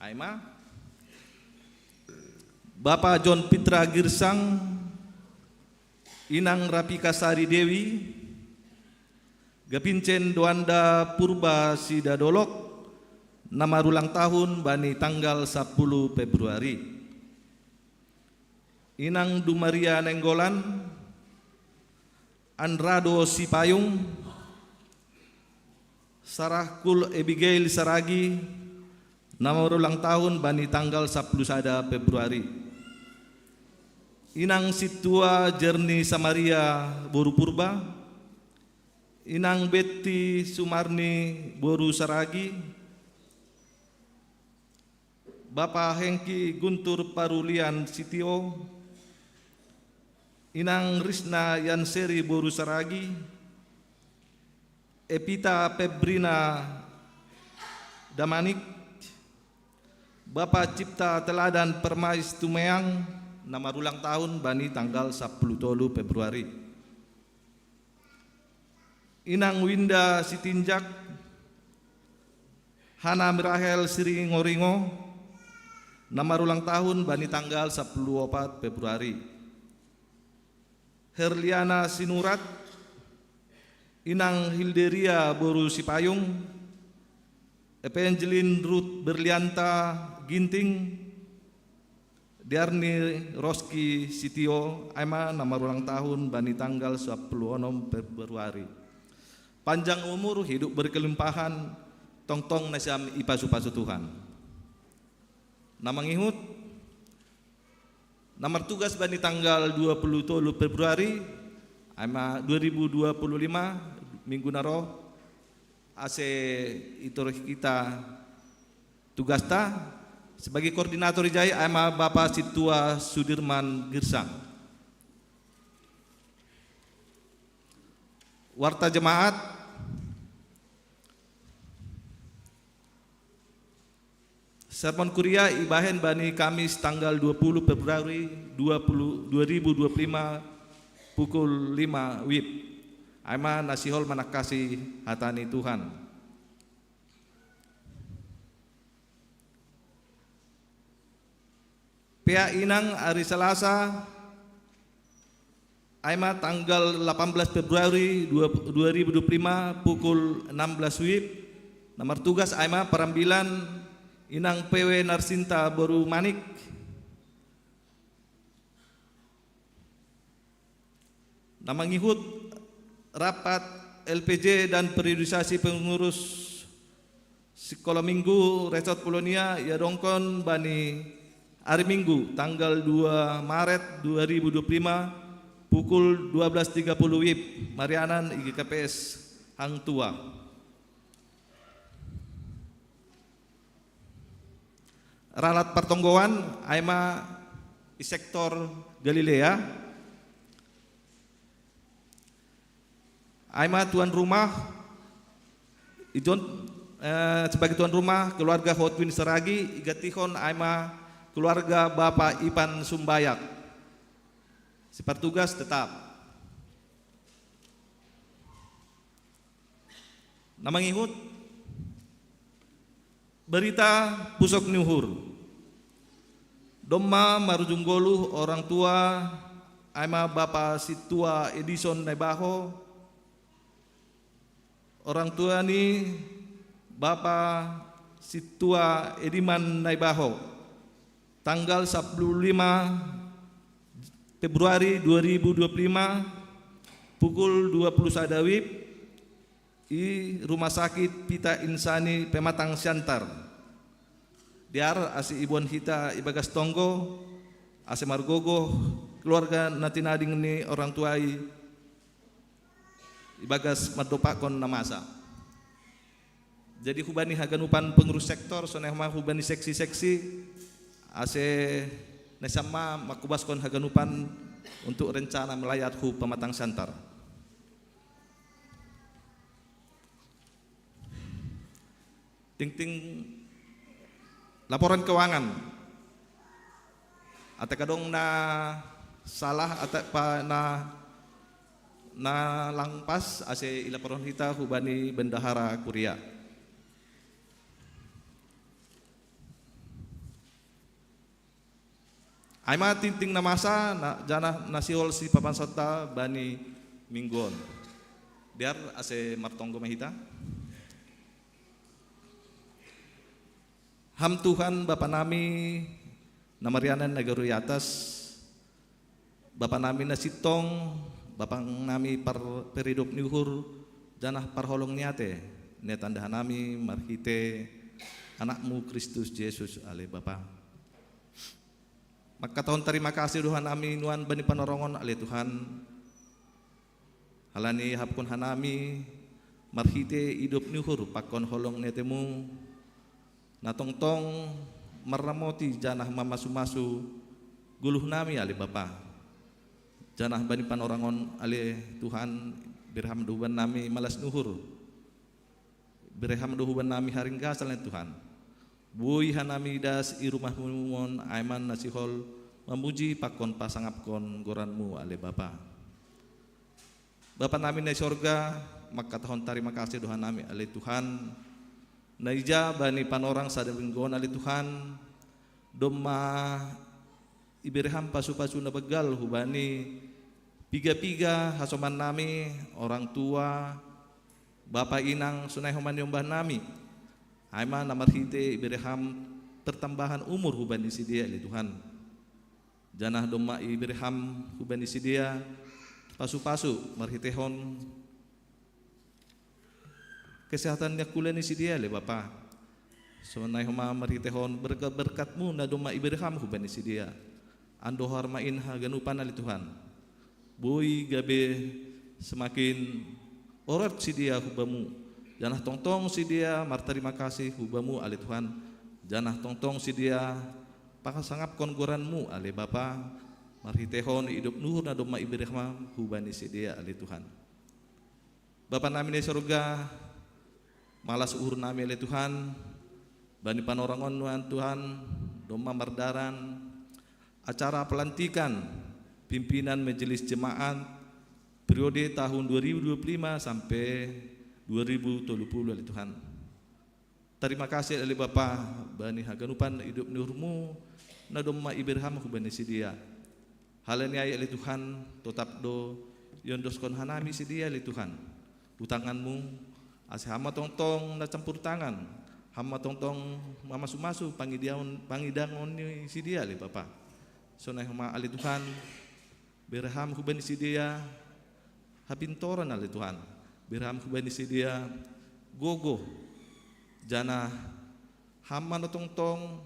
Aima Bapak John Pitra Girsang, Inang Rapika Sari Dewi, Gapincen Doanda Purba Sidadolok, nama ulang tahun bani tanggal 10 Februari. Inang Dumaria Nenggolan, Andrado Sipayung, Sarahkul Abigail Saragi, nama ulang tahun bani tanggal 10 Februari. Inang Situa Jerni Samaria Boru Purba, Inang Betty Sumarni Boru Saragi, Bapak Hengki Guntur Parulian Sitio, Inang Risna Yanseri Boru Saragi, Epita Febrina Damanik, Bapak Cipta Teladan Permais Tumeang, nama ulang tahun bani tanggal 10 Februari. Inang Winda Sitinjak, Hana Mirahel Siri Ngoringo, nama ulang tahun bani tanggal 10 Februari. Herliana Sinurat, Inang Hilderia Boru Sipayung, Evangeline Ruth Berlianta Ginting, Diarni Roski Sitio, Aima nama ulang tahun bani tanggal 10 Februari. Panjang umur, hidup berkelimpahan, tong-tong nasiam ipasu-pasu Tuhan. Nama ngihut, nomor tugas bani tanggal 20 Februari, Aima 2025 minggu naro ase itor kita tugasta sebagai koordinator jaya Aima Bapak Situa Sudirman Girsang. Warta jemaat sermon kuria ibahen bani Kamis tanggal 20 Februari 2025 pukul 5 WIB. Aima nasihol manakasi hatani Tuhan. Pia Inang hari Selasa Aima tanggal 18 Februari 2025 pukul 16 WIB. Nomor tugas Aima Perambilan Inang PW Narsinta Boru Manik. Nama ngihut rapat LPJ dan periodisasi pengurus sekolah minggu Resort Polonia ya dongkon bani hari Minggu tanggal 2 Maret 2025 pukul 12.30 WIB Marianan IGKPS Hang Tua. ralat pertonggoan aima di sektor Galilea. Aima tuan rumah sebagai tuan rumah keluarga Hotwin Seragi igatihon aima keluarga Bapak Ipan Sumbayak. Sepertugas tetap. Nama ngihut berita pusok Niuhur. Doma marujunggolu orang tua aima Bapak Situa Edison Nebaho. Orang tua ni Bapak Situa Ediman Naibaho tanggal 15 Februari 2025 pukul 21 WIB di Rumah Sakit Pita Insani Pematang Siantar. Diar asi Ibuan Hita Ibagas Tonggo ase Margogo keluarga natinading ni orang tuai Ibagas Madopakon namasa. Jadi hubani haganupan pengurus sektor sonehma hubani seksi-seksi ase nesama makubaskon haganupan untuk rencana melayat hu Pematang Siantar. Ting laporan keuangan. Ate kadong na salah ate pa na langpas ase ilaporan kita hubani bendahara Kuria. Aima tinting na masa na jana nasiol si papansota bani minggon. Biar ase martonggo mahita. Ham Tuhan Bapa nami namarianan nagaru atas Bapa nami nasitong Bapang nami peridop niuhur janah parholong niate netandahan nami marhite anakmu Kristus Yesus ale Bapa. Maka tahun terima kasih Tuhan nami nuan bani panorongon ale Tuhan. Halani hapkon hanami marhite hidup niuhur pakon holong netemu natongtong meramoti janah mamasu-masu guluh nami ale Bapa. Janah bani panorangon ale Tuhan birham duban nami malas nuhur. Birham duban nami haringga salne Tuhan. Bui hanami das irumah mumon aiman nasihol memuji pakon pasangapkon goranmu ale Bapa. Bapa nami na sorga maka tahun terima kasih Tuhan nami ale Tuhan. Naija bani panorang sadabinggon ali Tuhan doma ibirham pasu-pasu na begal hubani piga-piga hasoman nami orang tua Bapak Inang sunai homan yombah nami aima namarhite ibirham pertambahan umur hubani si dia ali Tuhan janah doma ibirham hubani si dia pasu-pasu marhitehon kesehatannya kulen isi dia le Bapa. So nai homa marhitehon berkat-berkatmu na doma ibirham huban isi dia. Ando harmain haganupan ali Tuhan. Boy gabe semakin orat si dia hubamu. Janah tongtong si dia marterima kasih hubamu ali Tuhan. Janah tongtong si dia pakasangap kongoranmu ali Bapa. Marhitehon hidup nuhur na doma ibirham huban isi dia ali Tuhan. Bapa nami di surga malas uhur nami oleh Tuhan bani panorangon nuan Tuhan doma mardaran acara pelantikan pimpinan majelis jemaat periode tahun 2025 sampai 2030 oleh Tuhan. Terima kasih oleh Bapa bani haganupan hidup nurmu na doma ibirham hubani si dia. Halnya oleh Tuhan tetap do yondoskon hanami si dia oleh Tuhan. Utanganmu ase hama tongtong na campur tangan, hama tongtong mamasu-masu pangidangon ni si dia le Bapa. Sonai hama ali Tuhan, berham hubani si dia, hapintoran ali Tuhan, berham hubani si dia, gogo, jana hama na tongtong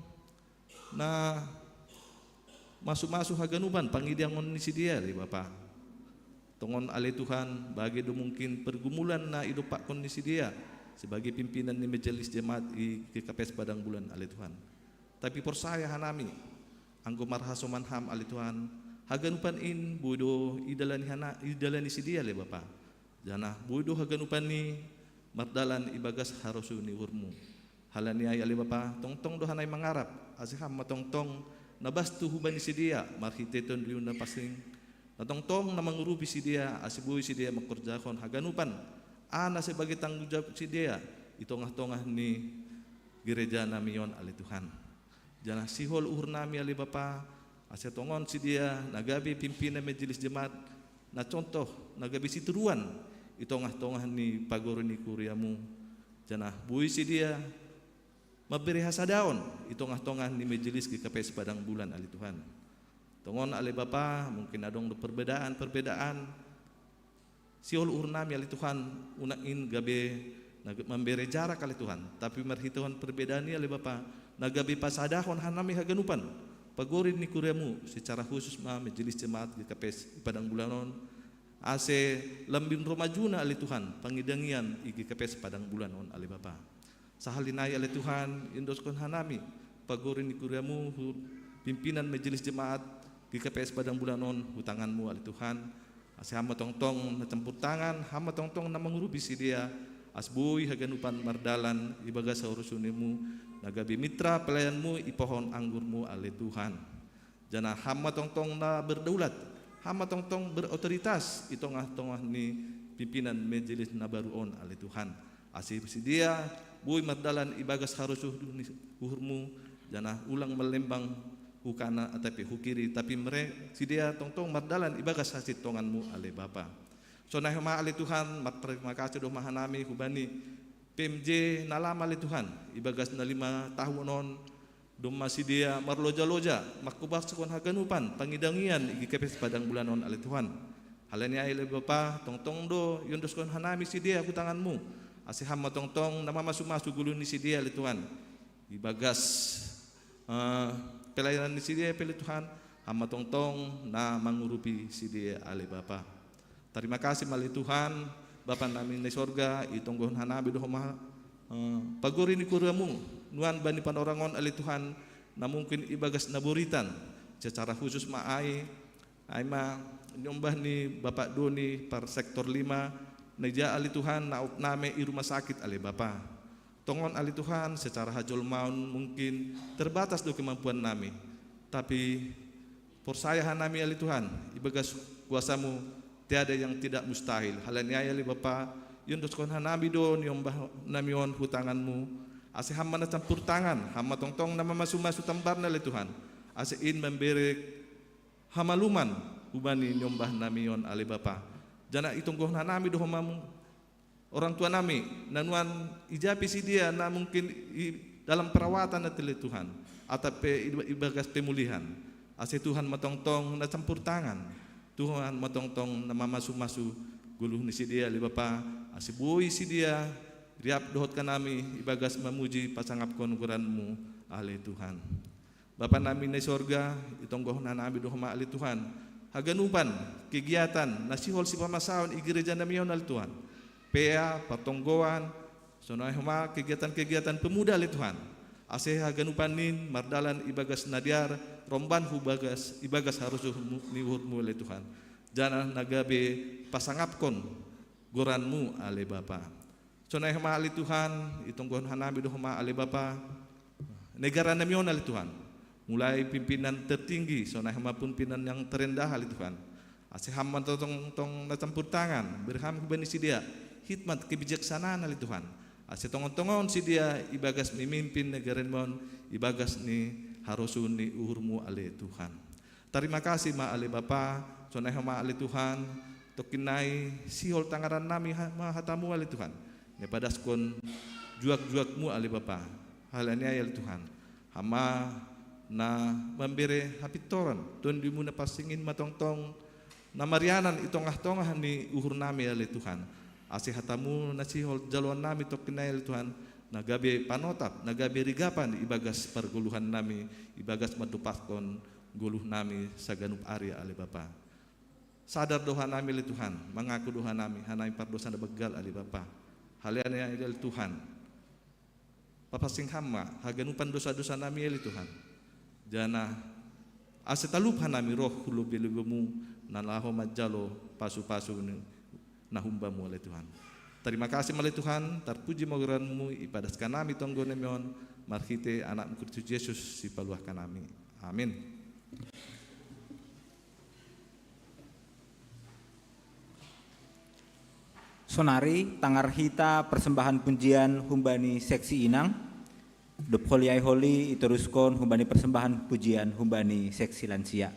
na masu-masu haganuban pangidangon ni si dia le Bapa. Tongon ale Tuhan bagi do mungkin pergumulan na idopak kondisi dia sebagai pimpinan di majelis jemaat di KKPS Padang Bulan ale Tuhan. tapi persaya hanami anggo marhasoman ham ali Tuhan haganupan in budo idalani si dia le Bapa jana budo haganupan ni mardalan ibagas harusu ni urmu halani ay ali Bapa tongtong dohanay mangarap asiham matongtong nabastu hubani si dia marhiteton riuna pasing natongtong na mangurupi si dia asibuhi si dia makerjakon haganupan ana sebagai tanggung jawab si dia itongah-tongah ni gereja namion ali Tuhan jana sihol uhur nami ali Bapa asetongon si dia nagabi pimpinan majelis jemaat na contoh nagabi situruan itongah-tongah ni pagoro ni kuriamu jana bui si dia maberi hasadaon itongah-tongah ni majelis GKPS Padang Bulan ali Tuhan tongon ali Bapa mungkin adong perbedaan sihol uhur nami ali Tuhan unain gabe memberi jarak kali Tuhan tapi merhituan perbedaan ini oleh Bapa nagabi pasadahon hanami haganupan pagorin ni kuriamu secara khusus majelis jemaat GKPS Padang Bulanon ase lambin romajuna oleh Tuhan pangidangian GKPS Padang Bulanon oleh Bapa sahalinai oleh Tuhan indoskon hanami pagorin ni kuriamu pimpinan majelis jemaat GKPS Padang Bulanon hutanganmu oleh Tuhan ase hama tongtong na campur tangan hama tongtong na mangurupi si dia asbui haganupan mardalan ibaga sa urusunimu nagabi mitra pelayanmu ipohon anggurmu ale Tuhan jana hama tongtong na berdaulat hama tongtong berotoritas itongah-tongah ni pimpinan majelis na baruon ale Tuhan asih si dia bui mardalan ibagas harusuh uhurmu jana ulang melembang hukana atapi hukiri tapi si dia tongtong mardalan ibagas hasit tonganmu ale Bapa sonai hama ali Tuhan terima kasih doh mahanami hubani PMJ nalama ali Tuhan ibagas na 5 tahunon doma si dia marloja-loja makubah sekon haganupan pangidangian GKPS Padang Bulanon ali Tuhan halani ay le Bapa tongtong do yundos kon hanami si dia hutanganmu asih hama tongtong nama masu-masu gulu ni si dia ali Tuhan ibagas pelayanan ni si dia peli Tuhan hama tongtong na mangurupi si dia ali Bapa terima kasih mali Tuhan Bapa namin di sorga itonggon hanabi doh pagori ni kuriamu nuan bani panorangon ali Tuhan na mungkin ibagas naburitan secara khusus maai ma nyombah ni Bapak Doni par sektor 5 naija ali Tuhan na name i rumah sakit ali Bapa tongon ali Tuhan secara hajol maun mungkin terbatas do kemampuan nami tapi persaya hanami ali Tuhan ibagas kuasamu tiada yang tidak mustahil halanya ya li Bapa yundos kon hanami do nyombah namion hutanganmu ase hamma na campur tangan hamma tongtong nama masu-masu tambarna le Tuhan ase in memberi hamaluman ubani nyombah namion ali Bapa jana itonggoh hanami do hamamu orang tua nami nanuan ijapi si dia na mungkin dalam perawatan na tele Tuhan atape ibagas pemulihan ase Tuhan matongtong na campur tangan Tuhan matongtong na mamasu-masu guluh ni si dia li Bapa asibui si dia riap dohot kanami ibagas memuji pasangap konuguranmu ali Tuhan Bapa namin na sorga itonggoh na nami dohma ali Tuhan haganupan kegiatan nasihol si pamasaon igereja namion ali Tuhan PA patonggoan sonai homa kegiatan-kegiatan pemuda ali Tuhan ase haganupan nin mardalan ibagas nadiar romban hubagas ibagas harus niwurmu oleh Tuhan jana nagabe pasangapkon goranmu ale Bapa sonai hama ali Tuhan itonggon hanami do hama ale Bapa negara namion ali Tuhan mulai pimpinan tertinggi sonai hama pun pimpinan yang terendah ali Tuhan ase hama tong na campur tangan berham kubani si dia hikmat kebijaksanaan ali Tuhan ase tongon-tongon si dia ibagas memimpin negara mon ibagas ni harusun ni uhurmu ale Tuhan terima kasih ma ale Bapa sonai hama ale Tuhan tokinai sihol tangaran nami mahatamu ale Tuhan nepadaskon juak-juakmu ale Bapa halanya ya Tuhan hama na memberi hapitoran tuan dimu na pasingin matongtong na marianan itongah-tongah ni uhur nami ale Tuhan ase hatamu na sihol jaluan nami tokinai ale Tuhan nagabe panotap nagabe rigapan ibagas perguluhan nami ibagas madupaskon guluh nami saganup area ale Bapa sadar doha nami le Tuhan mengaku doha nami hanai pardosa na begal ale Bapa halian ya Tuhan papasing hama haganupan dosa-dosa nami eli Tuhan. Jana asetalup hanami roh hulu belumu nalaho majalo pasu-pasu nahumbamu oleh Tuhan. Terima kasih oleh Tuhan, terpuji mogeranmu ipadaskan nami tonggo nemion marhite anak Kristus Yesus si paluahkan nami. Amin. Sonari tangar hita persembahan pujian humbani seksi inang. The Holy I Holy iteruskan humbani persembahan pujian humbani seksi lansia.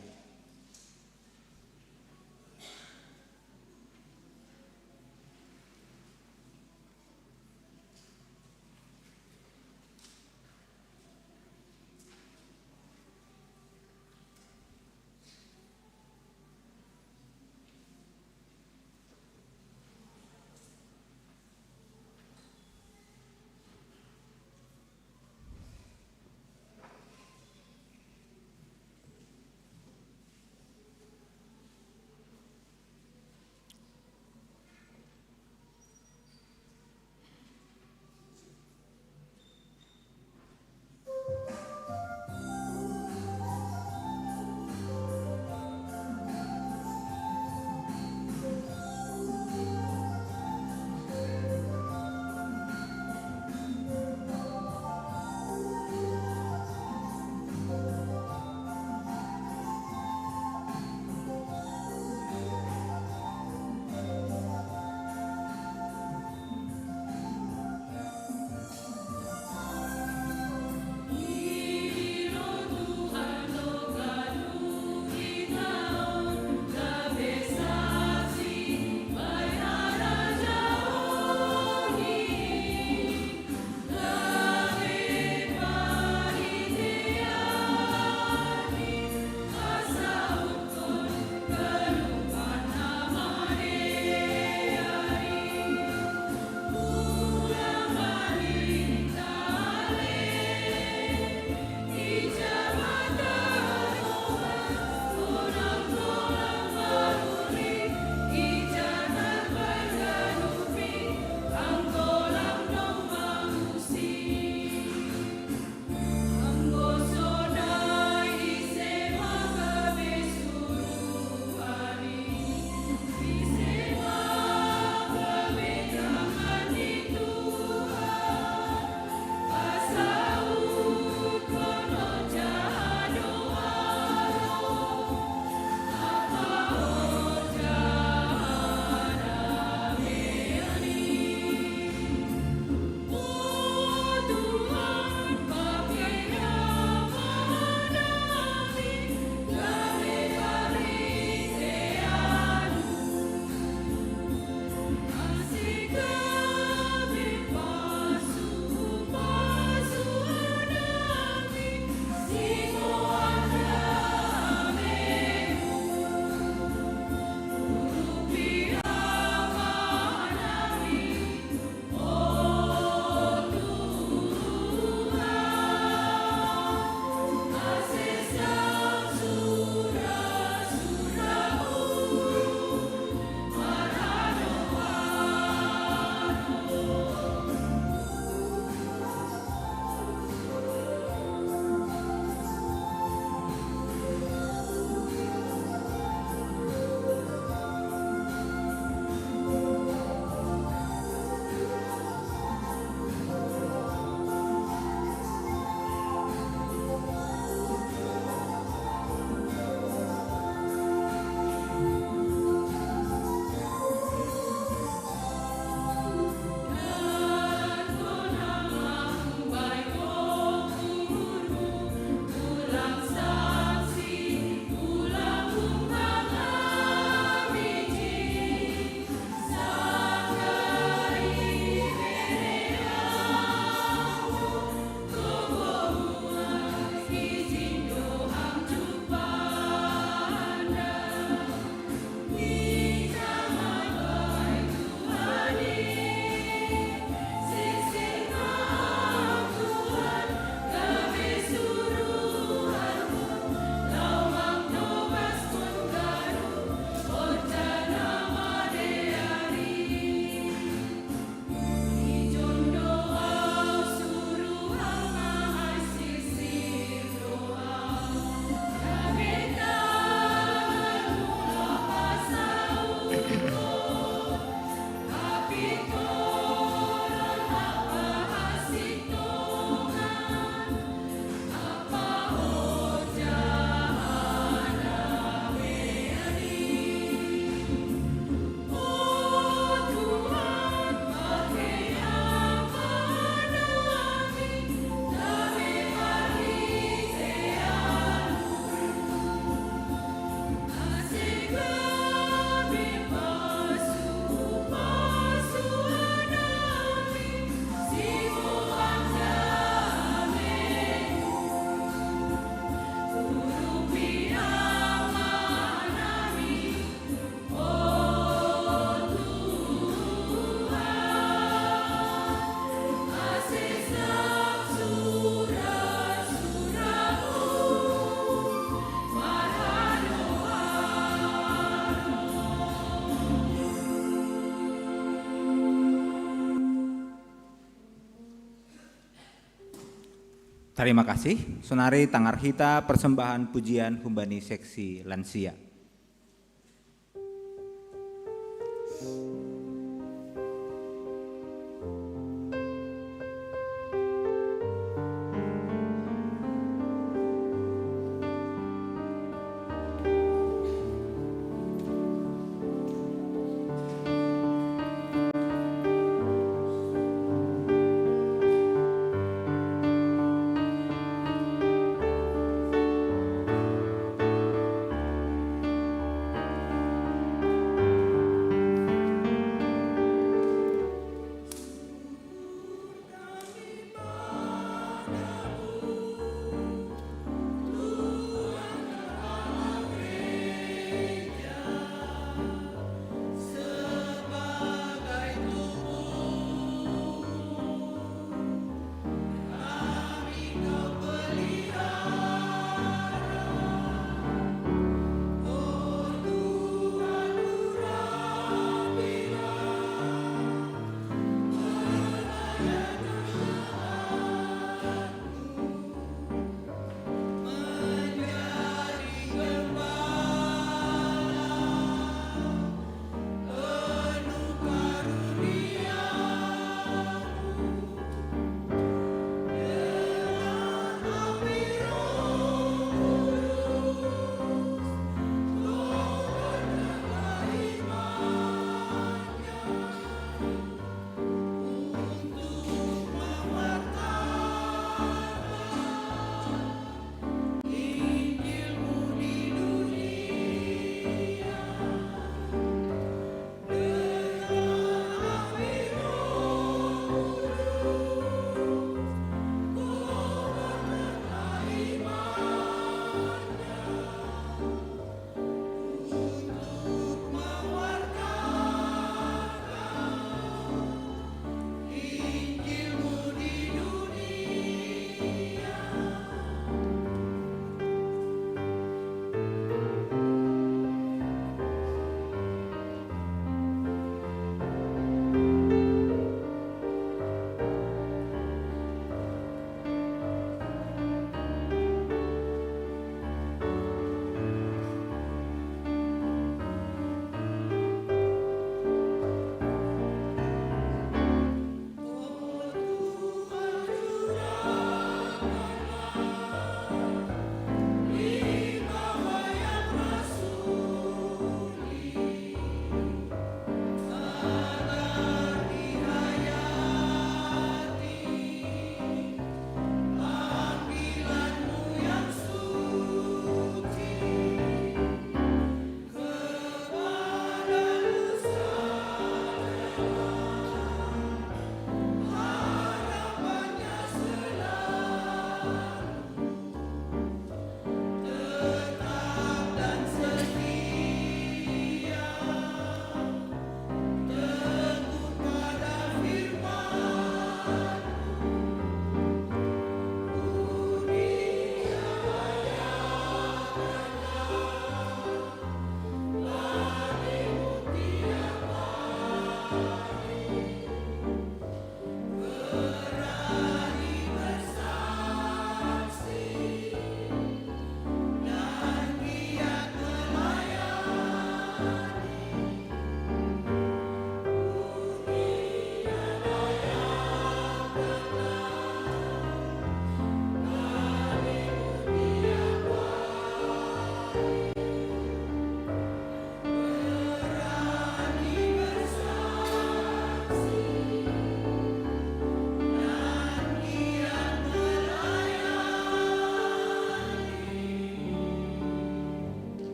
Terima kasih. Sonari Tangarhita persembahan pujian Humbani Seksi Lansia.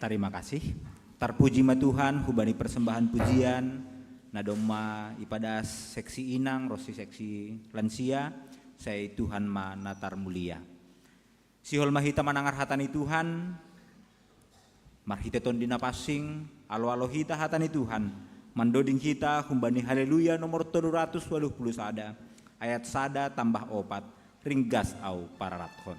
Terima kasih. Terpuji ma Tuhan, hubani persembahan pujian, nadoma ipadas seksi inang, rosi seksi lansia, saya Tuhan ma natar mulia. Sihol mahita manangar hatani Tuhan, marhita tondina pasing, alo-alo hita hatani Tuhan, mandoding kita humbani haleluya nomor 380 sada, ayat sada tambah opat, ringgas au pararathon.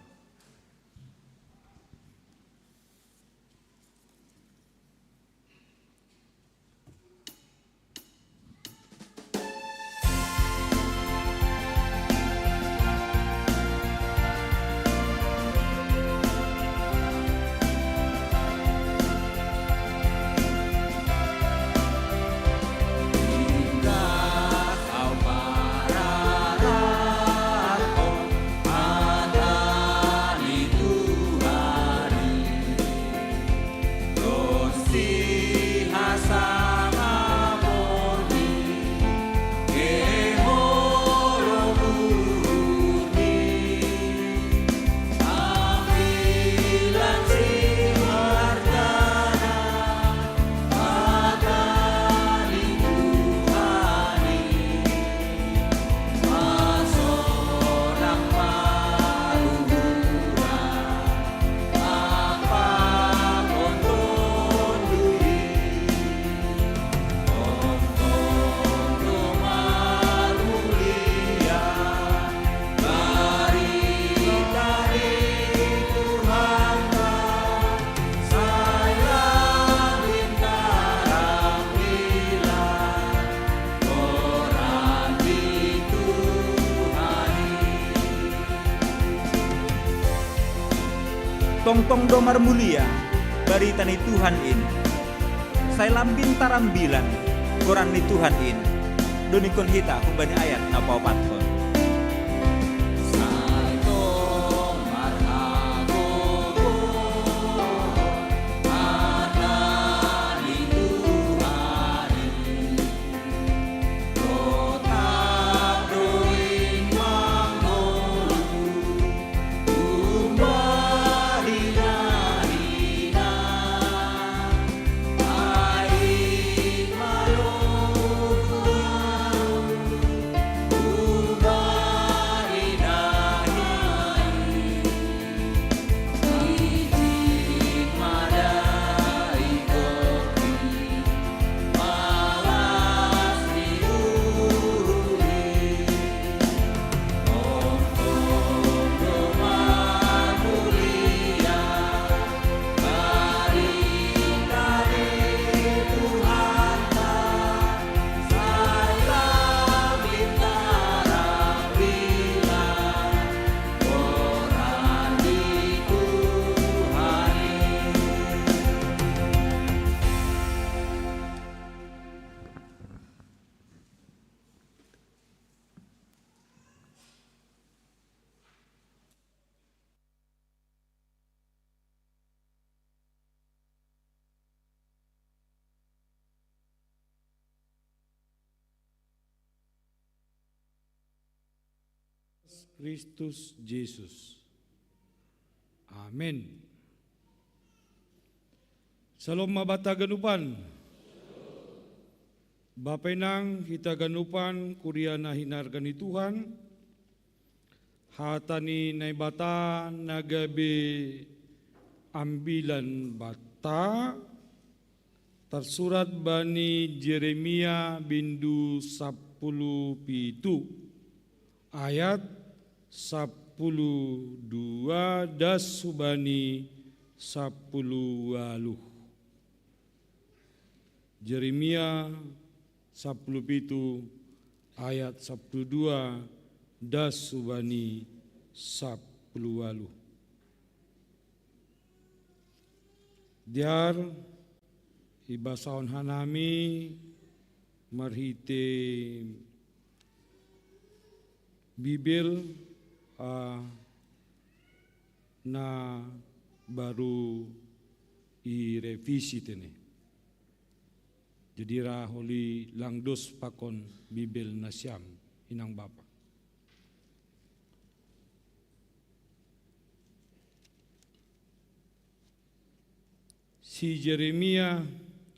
tongtong domar mulia, bari tani Tuhan in. Saya lambin tarambilan, koran ni Tuhan in. Donikon hita kumbani ayat na papatkon. Kristus Yesus. Amin. Salam mabata ganupan. Bapay nang kita ganupan kuria na hinargan ni Tuhan. Hata ni naibata nagabi ambilan bata. Tersurat bani Jeremia bindu 10 ayat 12 das subani 10 Jeremia 10 ayat 12 das subani 10 Diar ibasaon hanami marhite Bibil na baru i-revisi tene. Jadi raholi langdos pakon Bibil na siyam inang bapa. Si Jeremia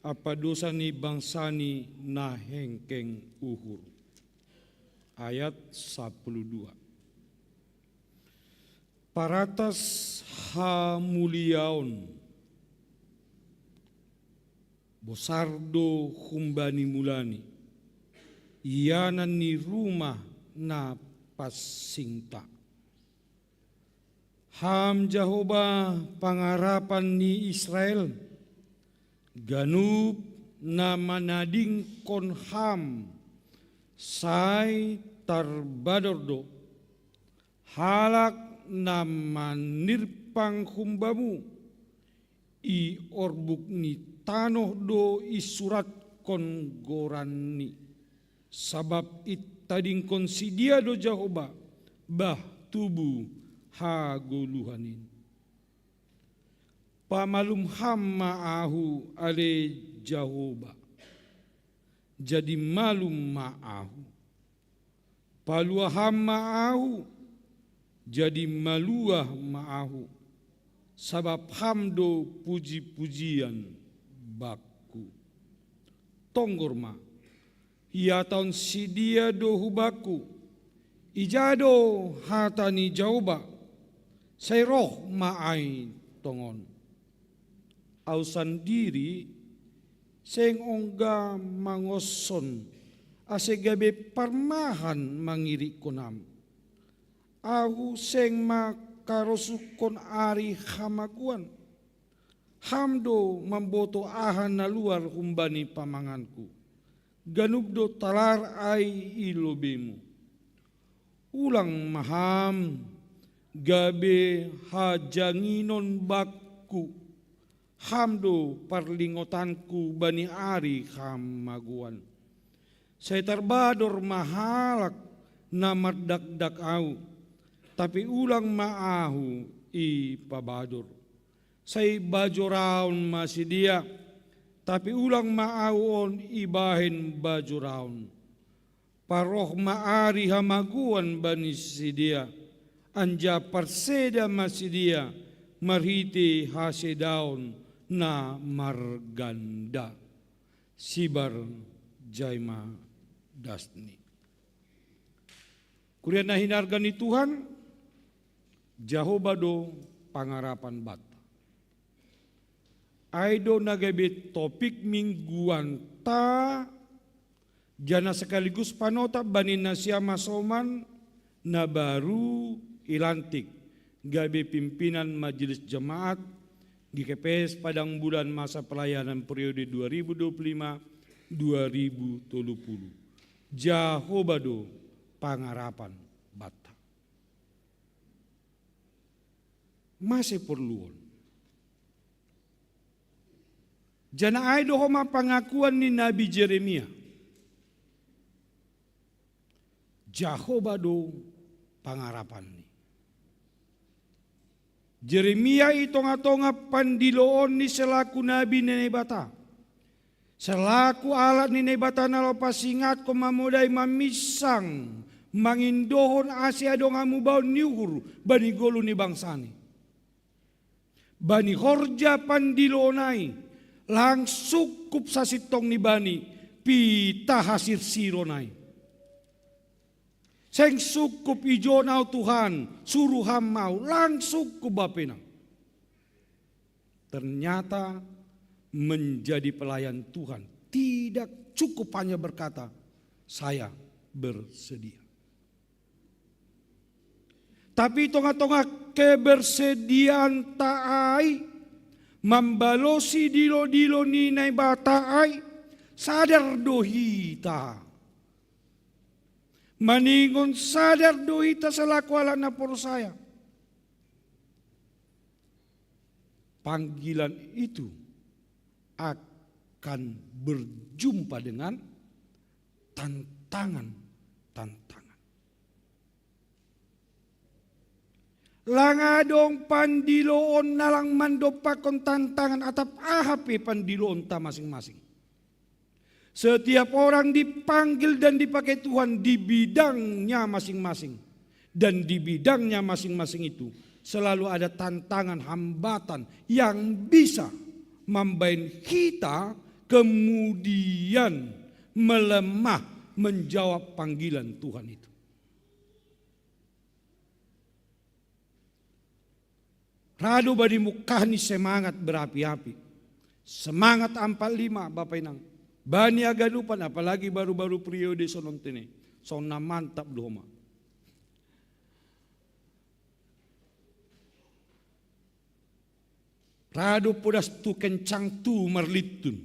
apa dosa ni bangsa ni na hengkeng uhur. Ayat 12. Paratas hamuliaon bosardo humbani mulani iyanan ni rumah na pasingta ham Jehovah pangarapan ni Israel ganup na manading kon ham sai tarbadordo halak na manirpang humbamu i orbuk ni tanoh do isurat kon gorani sabab itading kon sidia do Jehovah bah tubu haguluhanin pamalum hamma ahu ale Jehovah jadi malum ma'ahu paluah hamma ahu jadi maluah ma'ahu sabab hamdo puji-pujian baku tonggorma ia tahun sidia do hubaku ijado hatani jauba say roh ma'ay tongon au sandiri seng ongga mangoson ase gabe parmahan mangiri konam aku seng makarosukon ari hamaguan hamdo mamboto ahan na luar humbani pamanganku ganubdo talar ay ilobemu ulang maham gabe hajanginon bakku, hamdo parlingotanku bani ari hamaguan. Saya terbador mahalak na mardakdak au, tapi ulang maahu i pabador. Saya bajoraun masih dia, tapi ulang maawon ibahin bajoraun. Paroh maari hamaguan bani sidia, anja perseda masih dia, marhiti hasedaun na marganda. Sibar Jaima Dasni. Kuria na hinarga ni Tuhan, Jahobado pangarapan bata. Aido nagabe topik mingguan ta, jana sekaligus panota banin na siya masoman na baru ilantik gabe pimpinan majelis jemaat GKPS Padang Bulan masa pelayanan periode 2025-2030. Jahobado pangarapan bata. Masih perluan. Jana ay dohoma pangakuan ni Nabi Jeremia. Jahobado pangarapan ni. Jeremia itonga-tonga pandiloon ni selaku Nabi Nenebata. Selaku alat ni Nebata nalopasingat ko mamudai mamisang mangindohon Asia dong amu bau niuhur bani golu ni bangsani. Bani horja pandilonai lang sukup sasitong ni bani pita hasir sironai. Seng sukup ijonau Tuhan suruh hamau lang sukup bapenang. Ternyata menjadi pelayan Tuhan tidak cukup hanya berkata saya bersedia. Tapi tonga-tonga kebersediaan taai membalosi dilo-dilo ninai bataai sadar dohita. Maningon sadar dohita selaku ala napor saya. Panggilan itu akan berjumpa dengan tantangan. Langadong pandiloon nalang mandopakon tantangan atap ahapi pandiloon ta masing-masing. Setiap orang dipanggil dan dipakai Tuhan di bidangnya masing-masing. Dan di bidangnya masing-masing itu selalu ada tantangan, hambatan yang bisa membuat kita kemudian melemah menjawab panggilan Tuhan itu. Rado badi mukahni semangat berapi-api. Semangat 45 Bapak Inang. Bani agadupan apalagi baru-baru periode sonontene. Sona mantap dohoma. Rado podas tu kencang tu merlitun.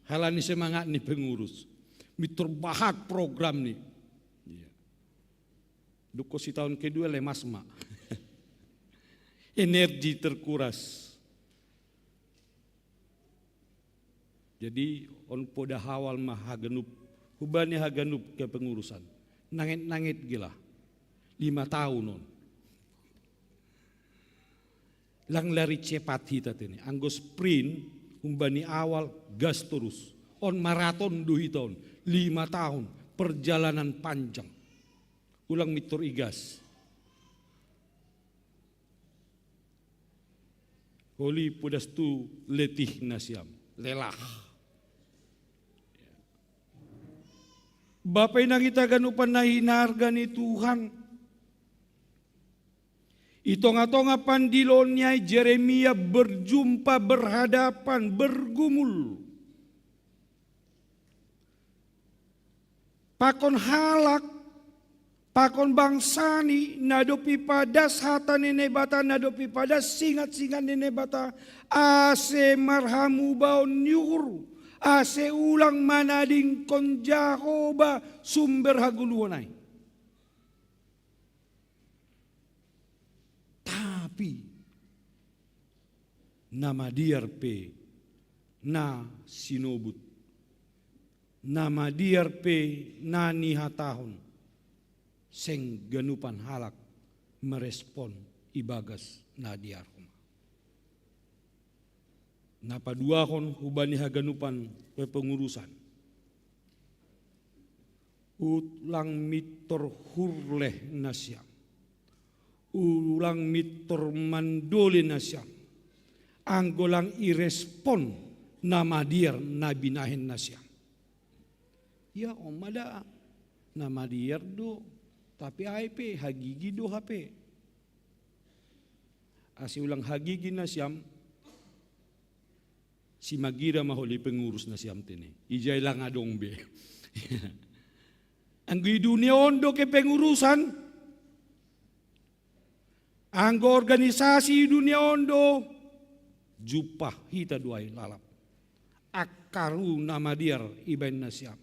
Halani semangat ni pengurus. Miturbahat program ni. Duko si tahun kedua lemasma. Energi terkuras. Jadi on poda hawal mah hagenup. Hubani hagenup ke pengurusan. Nangit-nangit gila. 5 tahun on. Lang lari cepat hita tini. Anggo sprint umbani awal gas terus. On maraton 2 tahun. 5 tahun. Perjalanan panjang. Ulang mitur igas. Holi pudas tu letih nasiam. Lelah. Bapak ina kita ganupan na hinarga ni Tuhan. Itonga-tonga pandilonnya Jeremia berjumpa, berhadapan, bergumul. Pakon halak, pakon bangsani, nadopi padas hata nenebata, nadopi padas singat-singat nenebata, ase marhamu baon nyuhur, ase ulang manading kon Jahoba sumber haguluanay. nama diar pe na sinobut, nama diar pe na nihatahon, seng ganupan halak merespon ibagas na diar huma. Napaduahon hubani haganupan pepengurusan. Ulang mitor hurleh nasyam. Ulang mitor mandole nasyam. Anggolang irespon nama diar nabinahin nasyam. Ya omada nama diar do tapi HP hagigi do HP. Asi ulang hagigi nasyam. Si magira maholi pengurus nasyam tene. Ijay lang adong be. Ang dunia ondo ke pengurusan. Ang organisasi dunia ondo. Jupah hita duay lalap. Akaru nama diar ibain nasyam.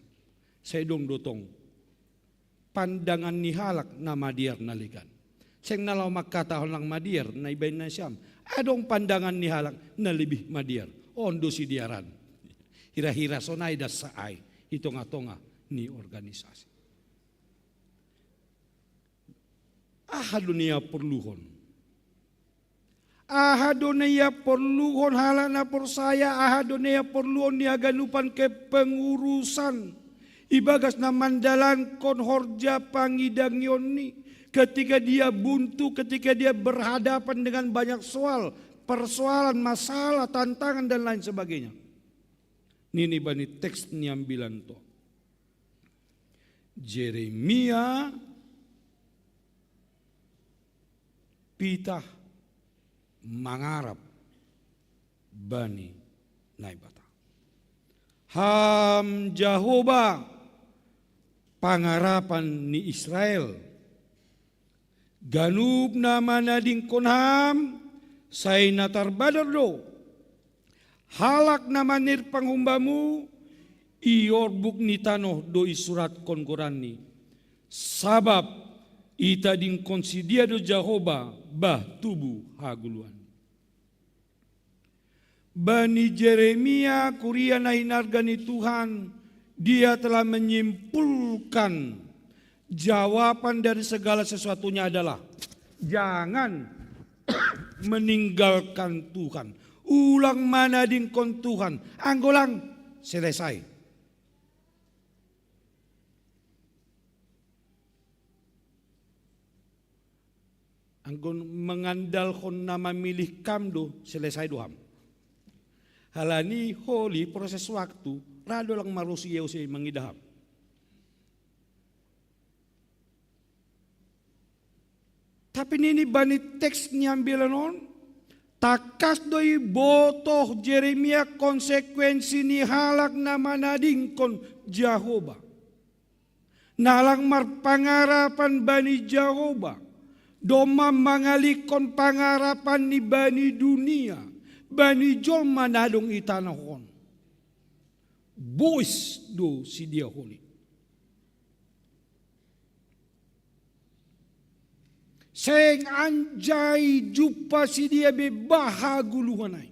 Saya dong dotong. Pandangan ni halak nama diar nalikan. Seng nalaw magkatahon lang madiar na ibain nasyam. Adong pandangan ni halak na lebih madiar. Ondo si diaran. Hira-hira sonay das saay. Itonga-tonga ni organisasi. Dunia perluhon. Dunia perluhon halana persaya. Dunia perluhon niaganupan ke pengurusan. Ibagas na mandalan kon horja pangidang yoni. Ketika dia buntu, ketika dia berhadapan dengan banyak soal. Persoalan, masalah, tantangan dan lain sebagainya. Nini bani teks niambilan to. Jeremia pitah mangarap bani naibata. Ham Jehovah pangarapan ni Israel. Ganub nama nading konham say natarbadar do. Halak namanir panghumbamu iorbuk ni tanoh do isurat konkorani. Sabab ita ding konsidia do Jehovah bah tubuh haguluan. Bani Jeremia kuria na hinargani Tuhan, dia telah menyimpulkan jawaban dari segala sesuatunya adalah jangan meninggalkan Tuhan. Ulang mana dingkon Tuhan. Anggolang selesai. Anggon mengandalkan nama milih kamdo selesai doam. Halani holy proses waktu. Rado lang marusi yausi mangidahap. Tapi ini bani teks niambilan on. Takas doi botoh Jeremia konsekuensi ni halak nama nading kon Jehovah. Nalang mar pangarapan bani Jehovah. Doma mangalikon pangarapan ni bani dunia. Bani jol manadong itanahon. Boys do si dia holy. Seng anjay jumpa si dia bahaguluhanay.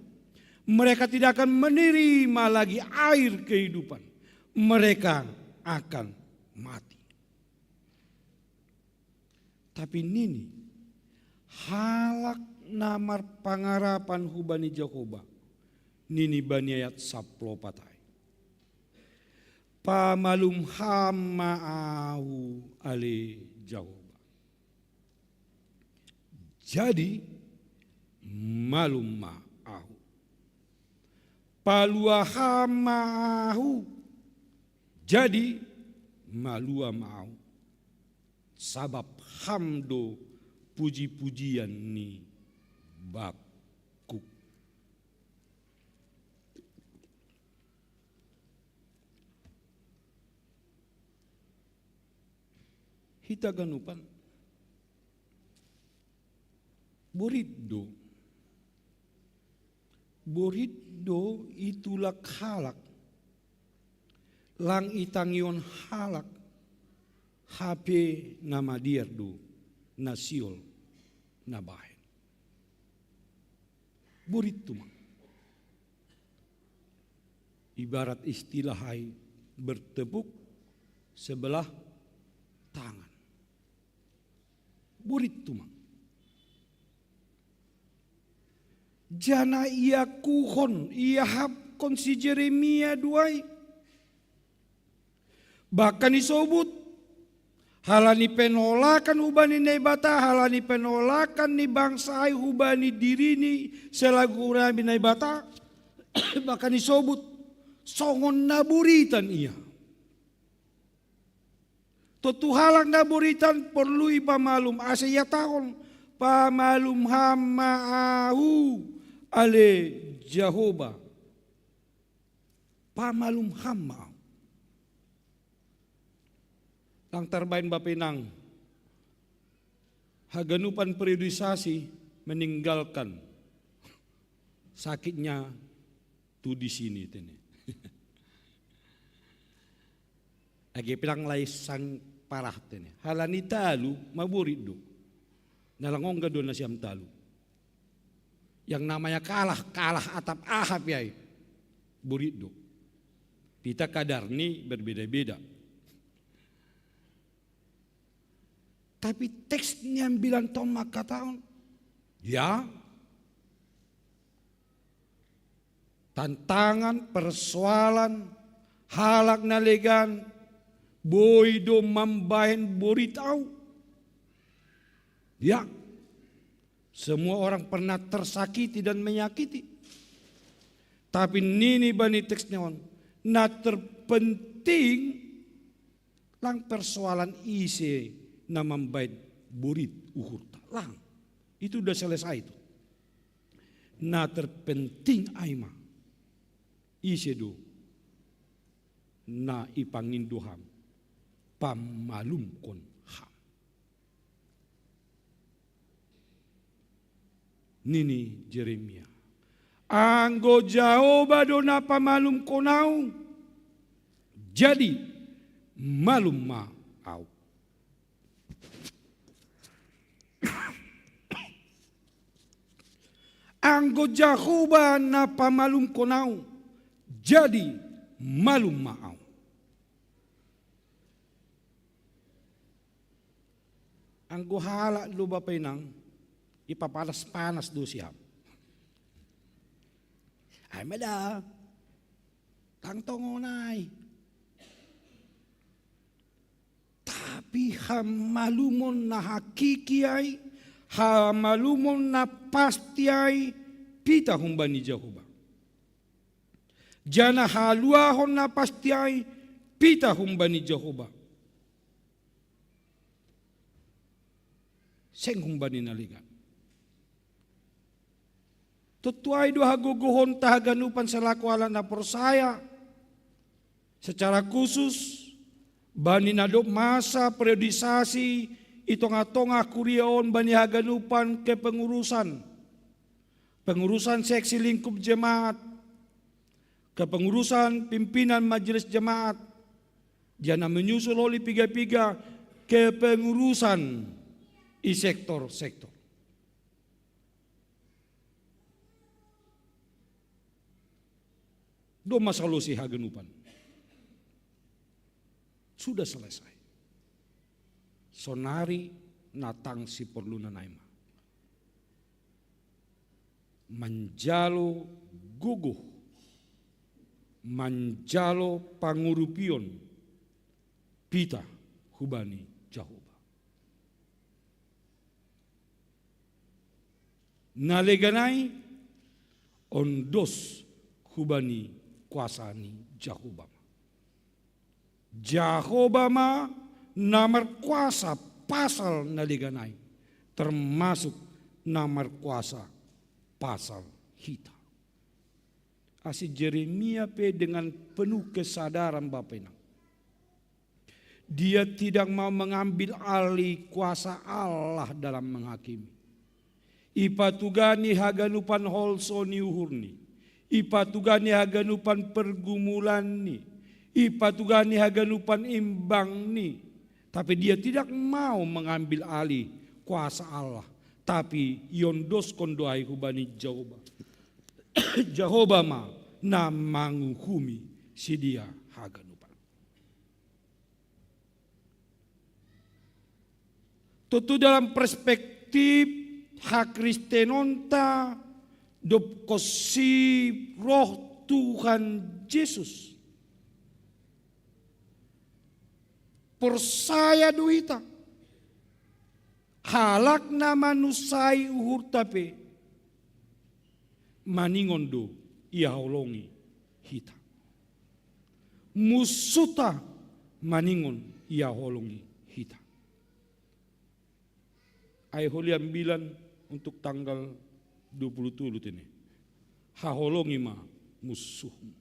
Mereka tidak akan menerima lagi air kehidupan. Mereka akan mati. Tapi nini halak namar pangarapan hubani Jehovah. Nini bani ayat 10 patay. Pamalum hamaahu ale Jehovah. Jadi malum ma'ahu. Paluaha ma'ahu. Jadi malua ma'ahu. Sabab hamdo puji-pujian ni baku. Hita ganupan. Boriddo. Boriddo itulah halak. Lang itangion halak. HP nama dierdo. Nasiol. Nabahin. Boriddo mang. ibarat istilah hai bertepuk sebelah tangan. Burit tumang. Jana ia kuhon, ia hapkon si Jeremia duai. Bahkan disebut halani penolakan hubani naibata, halani penolakan ni bangsa ai hubani diri ni selagu urami naibata. Bahkan disebut songon naburitan ia. Tutuhalang naburitan perlu ipamalum asya tahun pamalum hamaahu ale Jehovah. Pamalum hamaahu. Lang terbain bapinang haganupan periodisasi meninggalkan sakitnya tuh di sini tene. Agi pilang lay sang parah tene. Halani talu maburit do. Nalangong gado na siyam talu. Yang namanya kalah atap ahap yai. Burit do. Pita kadar ni berbeda-beda. Tapi teksnya yang bilang tomak kataon. Ya. Tantangan, persoalan, halak nalegan, boido mambahen boritau. Ya, semua orang pernah tersakiti dan menyakiti. Tapi nini bani teksnya on, na terpenting lang persoalan isi na mambahen borit uhur lang. Itu udah selesai itu. Na terpenting aima isi do na ipanginduham pamalum kon ham. Nini Jeremia. Anggo Jehovah dona pamalum konau. Jadi malum ma au. Anggo Jehovah na pamalum konau. Jadi malum ma au. Anggo hala lu bapay nang ipapanas-panas do siya. Ay mada, tang tongonay. Tapi hamalumon na hakiki ay, hamalumon na pasti ay, pita humba ni Jehovah. Jana haluahon na pasti ay, pita humba ni Jehovah. Seng humba ni naligan. Tutuay do haguguhon tahaganupan sa lakwala na persaya. Secara khusus, bani nadop masa periodisasi itonga-tonga kuriaon bani haganupan kepengurusan. Pengurusan seksi lingkup jemaat, kepengurusan pimpinan majelis jemaat, jana menyusul oleh piga-piga kepengurusan i sektor-sektor. Do masalah si haganupan. Sudah selesai. Sonari natang si perlu nanaima. Manjalo guguh. Manjalo pangurupion. Pita hubani Jehovah. Naleganai ondos hubani kuasani Jehovah. Jehovah ma namar kuasa pasal naliganai termasuk namar kuasa pasal hita. Asi Jeremia pe dengan penuh kesadaran Bapak. Dia tidak mau mengambil alih kuasa Allah dalam menghakimi. Ipatugani haganupan holsoni uhurni. Ipatugani haganupan pergumulan ni. Ipatugani haganupan imbang ni. Tapi dia tidak mau mengambil alih kuasa Allah. Tapi yondos kondoai hubani Jehovah. Jehovah ma na manguhumi si dia haganupan. Tentu dalam perspektif hak Kristenonta dop kosi roh Tuhan Yesus. Persaya duita. Halak na manusai uhur tape. Maningon do ia holongi hita. Musuta maningon ia holongi hita. Ay holian bilan untuk tanggal 20 ini. Haholongi ma musuhmu.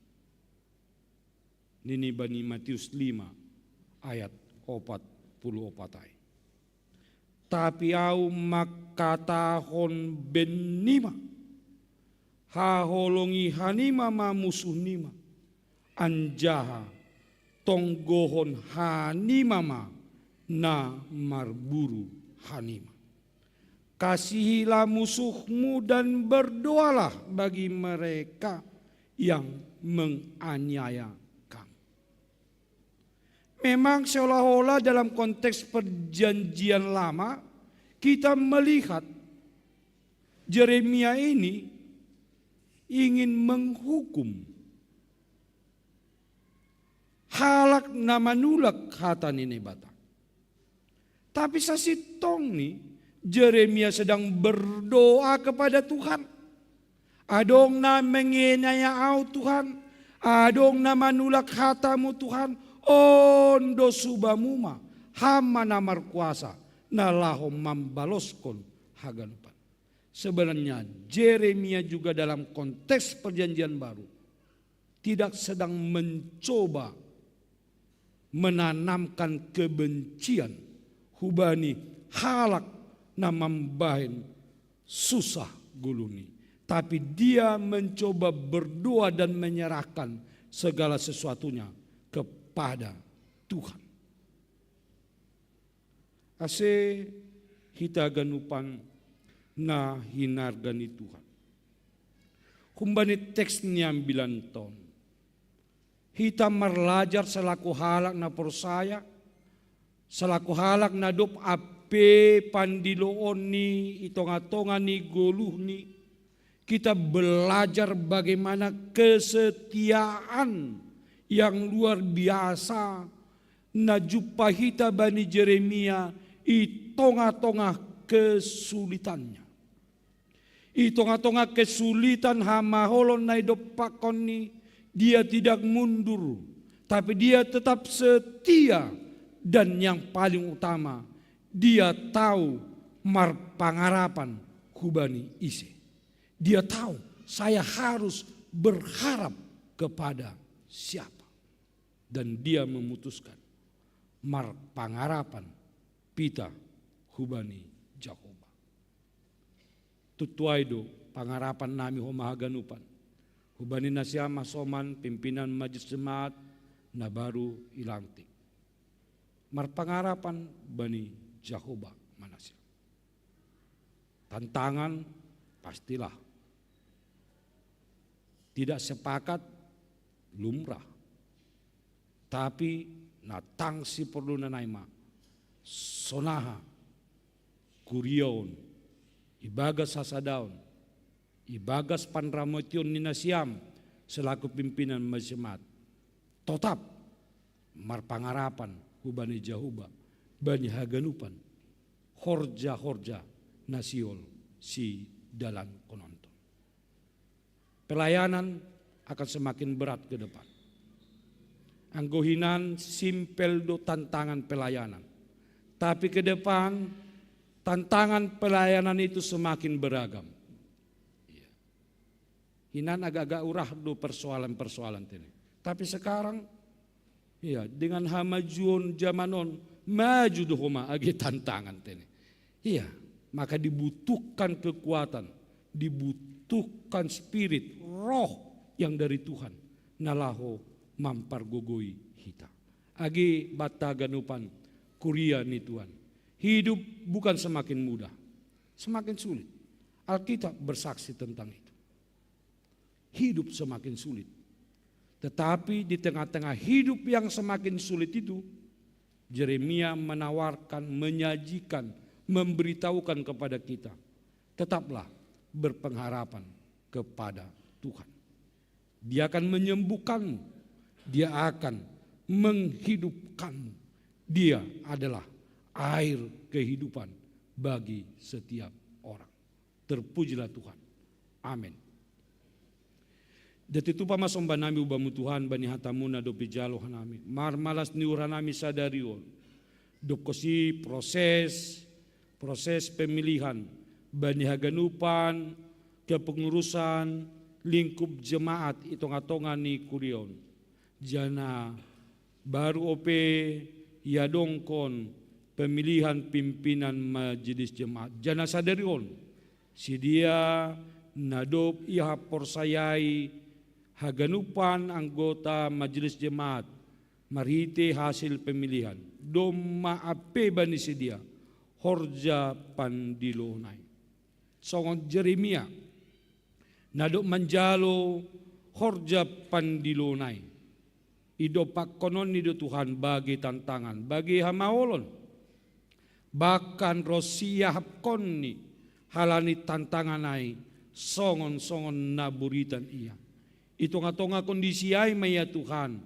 Nini bani Matius 5 ayat 44 ay. Tapi au makatahon benima. Haholongi hanima ma musuh nima. Anjaha tonggohon hanima ma na marburu hanima. Kasihilah musuhmu dan berdoalah bagi mereka yang menganiaya kamu. Memang seolah-olah dalam konteks perjanjian lama kita melihat Yeremia ini ingin menghukum halak nama nulak hata nini bata. Tapi sasitong nih Yeremia sedang berdoa kepada Tuhan. Adong na mengenaya au Tuhan. Adong na manulak hatamu Tuhan. Ondo subamuma. Hama namar kuasa. Nalahom mambaloskon haganupan. Sebenarnya Yeremia juga dalam konteks perjanjian baru. Tidak sedang mencoba menanamkan kebencian. Hubani halak na mambahin susah guluni. Tapi dia mencoba berdoa dan menyerahkan segala sesuatunya kepada Tuhan. Ase hita ganupan na hinargani Tuhan. Kumbani teks niya bilang ton. Hita marlajar selaku halak na persaya. Selaku halak na dop ape pandiloon ni itonga-tonga ni goluh ni. Kita belajar bagaimana kesetiaan yang luar biasa na jupahita bani Yeremia itonga-tonga kesulitannya. Itonga-tonga kesulitan hamaholon na idopakon ni dia tidak mundur. Tapi dia tetap setia dan yang paling utama dia tahu marpangarapan kubani ise. Dia tahu saya harus berharap kepada siapa. Dan dia memutuskan marpangarapan pita hubani Jakoba. Tutuaido pangarapan nami homahaganupan. Hubani nasyama soman pimpinan majelis jemaat na baru ilantik. Marpangarapan bani Jakoba manasya. Tantangan pastilah. Tidak sepakat lumrah. Tapi natang si perlu nanaima. Sonaha. Kurion. Ibagas hasadaon. Ibagas panramotion ninasyam. Selaku pimpinan majelis. Tetap. Marpangarapan. Hubani Jahuba. Bani haganupan. Horja-horja. Nasiol. Si dalan kononton. Pelayanan akan semakin berat ke depan. Anggohinan simpel do tantangan pelayanan. Tapi ke depan tantangan pelayanan itu semakin beragam. Hinan agak-agak urah do persoalan-persoalan ini. Tapi sekarang ya dengan hamajuan zamanon maju do homa agi tantangan ini. Iya, maka dibutuhkan kekuatan, dibutuhkan spirit, roh yang dari Tuhan. Nalaho mampar gogoi hita. Agi bata ganupan kuria ni Tuhan. Hidup bukan semakin mudah, semakin sulit. Alkitab bersaksi tentang itu. hidup semakin sulit. Tetapi di tengah-tengah hidup yang semakin sulit itu, Yeremia menawarkan, menyajikan, memberitahukan kepada kita, tetaplah berpengharapan kepada Tuhan. Dia akan menyembuhkanmu, Dia akan menghidupkanmu. Dia adalah air kehidupan bagi setiap orang. Terpujilah Tuhan. Amin. Dati tu pamasong banami ubamu Tuhan bani hatamuna do pijalo hanami. Marmalas ni uranami sadarion. Dokosi proses pemilihan bani haganupan kepengurusan lingkup jemaat itonga-tonga ni kurion. Jana baru ope yadongkon pemilihan pimpinan majelis jemaat. Jana sadarion. Si dia nadop iha porsayai haganupan anggota majelis jemaat marhite hasil pemilihan doma ape bani sedia horja pandilonai songon Yeremia nadok manjalo horja pandilonai idopak konon nido Tuhan bagi tantangan bagi hamaolon bahkan rosiah konni halani tantanganai songon naburitan ia. Itonga-tonga kondisi ay maya Tuhan,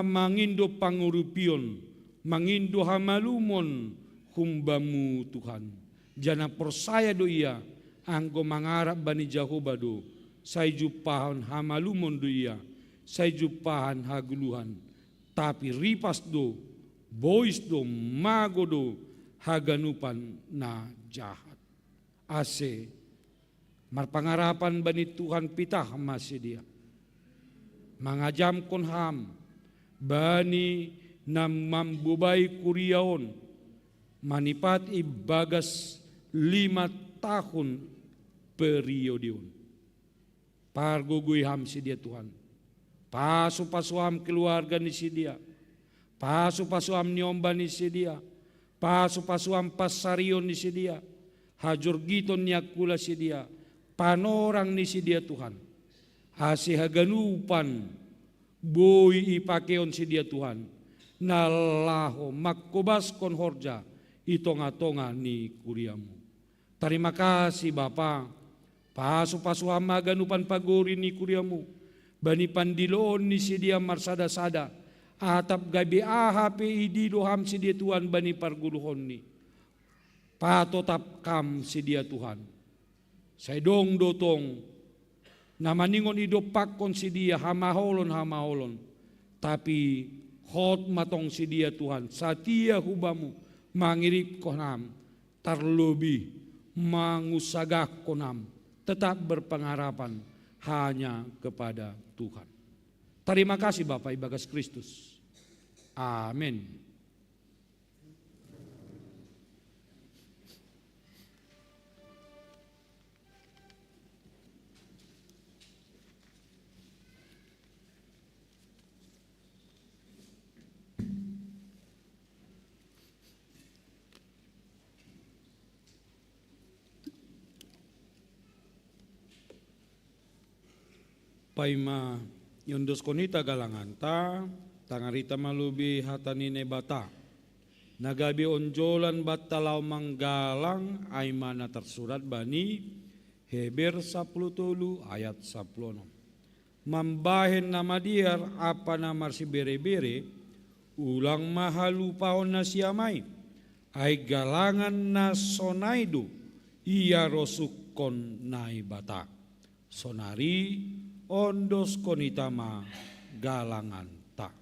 mangindo pangurupion, mangindo hamalumon humbamu Tuhan. Jana persaya do iya, anggo mangarap bani Jehovah do, say jupahan hamalumon do iya, say jupahan haguluhan. Tapi ripas do, boys do, mago do, haganupan na jahat. Ase, marpangarapan bani Tuhan pitah masih dia. Mangajam kon ham bani nam mambubai kuriaon manipat ibagas 5 tahun periodeon pargugui ham si dia Tuhan pasu ham keluarga ni si dia pasu ham niomba ni si dia pasu ham pasarion ni si dia hajur giton nyakula si dia panorang ni si dia Tuhan hasi haganupan boy ipakeon si dia Tuhan nalaho makobas kon horja itonga-tonga ni kuriamu. Terima kasih Bapa pasu hamaganupan pagori ni kuriamu bani pandiloon ni si dia marsada-sada atap gabi ahape ididoham si dia Tuhan bani parguluhon ni patotap kam si dia Tuhan say dong dotong namaningon idopak kon si dia hamaholon tapi hot matong si dia Tuhan satia hubamu mangirip konam tarlobi mangusagah konam tetap berpengharapan hanya kepada Tuhan. Terima kasih Bapak Ibagas Kristus. Amin. Paima yondos konita galanganta tangarita malubi hatanine bata nagabi onjolan batalau manggalang aimana tersurat bani Heber 10 ayat 10 mambahen nama diar apa nama si bere-bere ulang mahalupaon na siamai ay galangan na sonaido iya rosukon nai bata sonari ondos konitama galangan ta.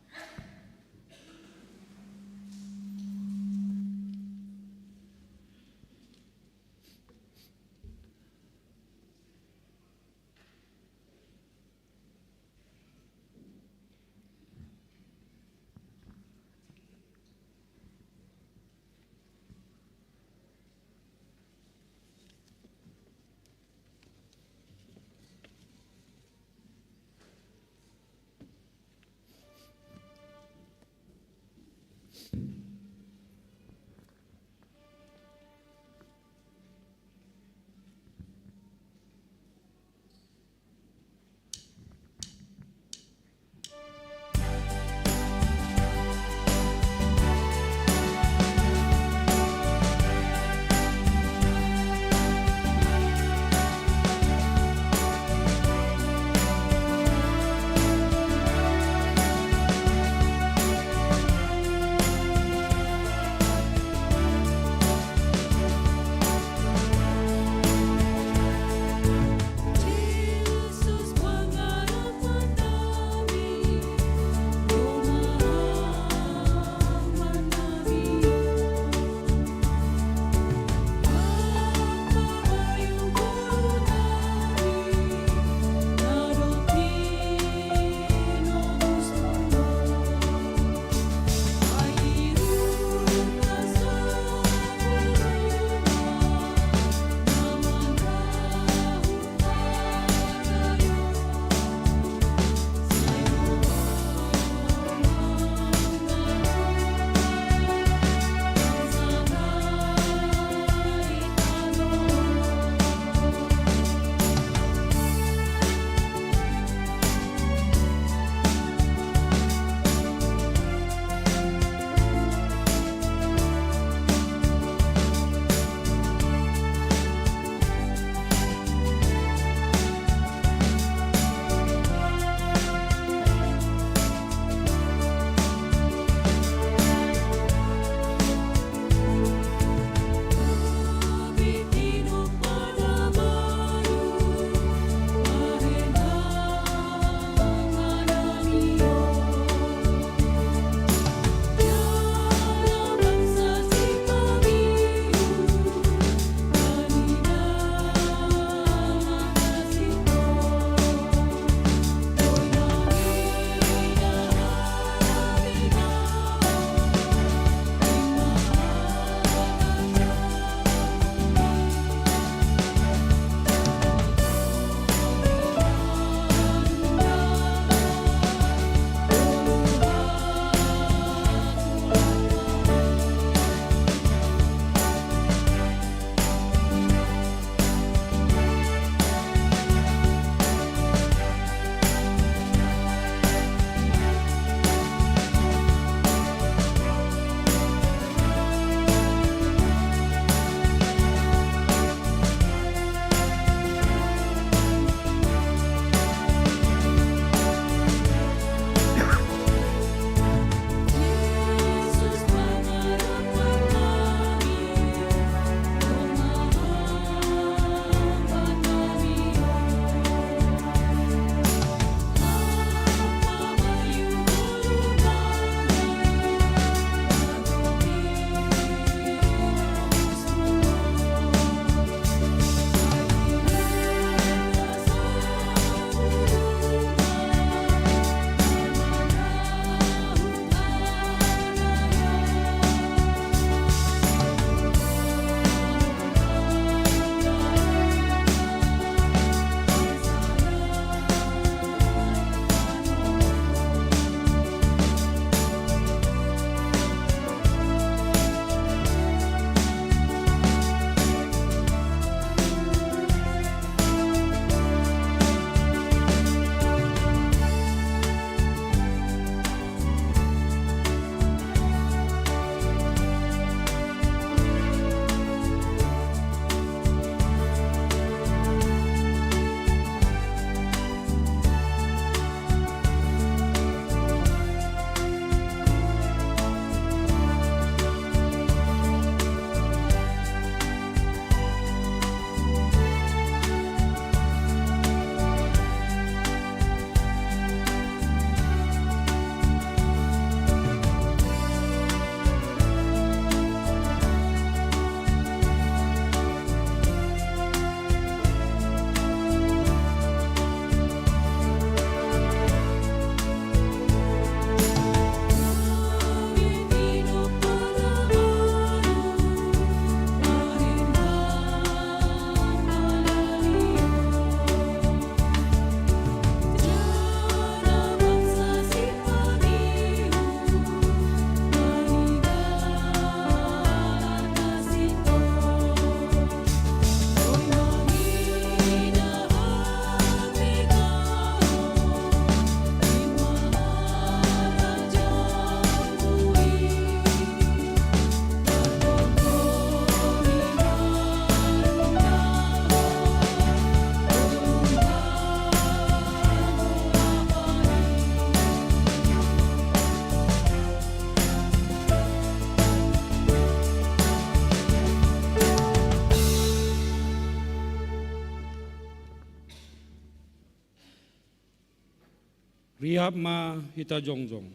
Rihab ma hita jongjong.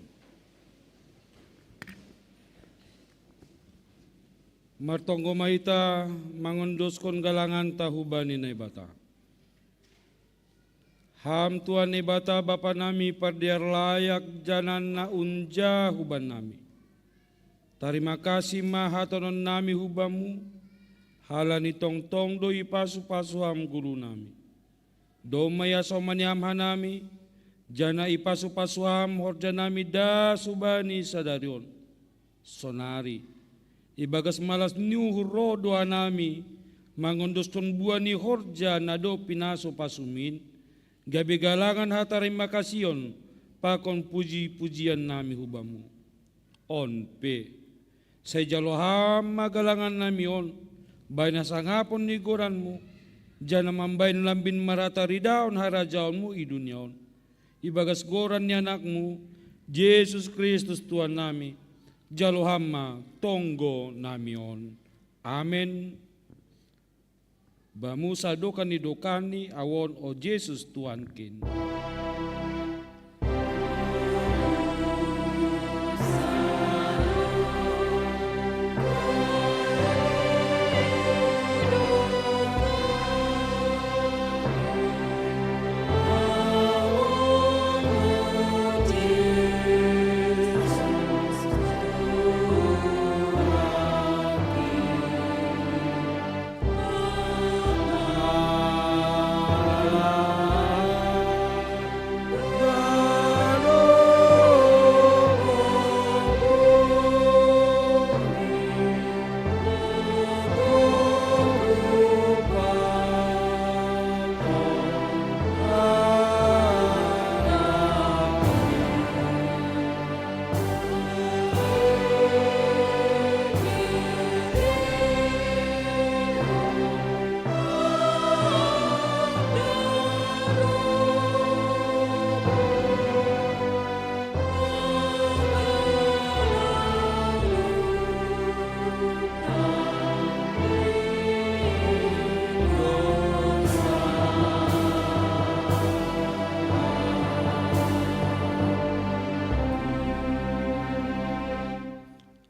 Martonggo maita mangondoskon galangan tahubani na ibata. Ham Tuhan ibata Bapa nami pardiar layak janan na unja huban nami. Terima kasih mahatonon nami hubamu, halani tong-tong do ipasu-pasu ham guru nami. Do maya somani ham hanami, jana ipasu-pasu ham horja nami da subani sadarion. Sonari, ibagas malas nyuhur rodo nami, mangondoston buani horja nado pinaso pasumin, gabi galangan hatarima kasiyon, pakon puji-pujian nami hubamu. On pe. Sa jaloham magalangan nami on, bay na sangapon ni goranmu, dyan naman bay lambin marata ridaon harajaonmu idunyaon. Ibagas goran ni anakmu, Jesus Kristus Tuhan nami, jaloham tonggo nami on. Amen. Bamu sadokan ni dokani awon o Jesus Tuhan kin.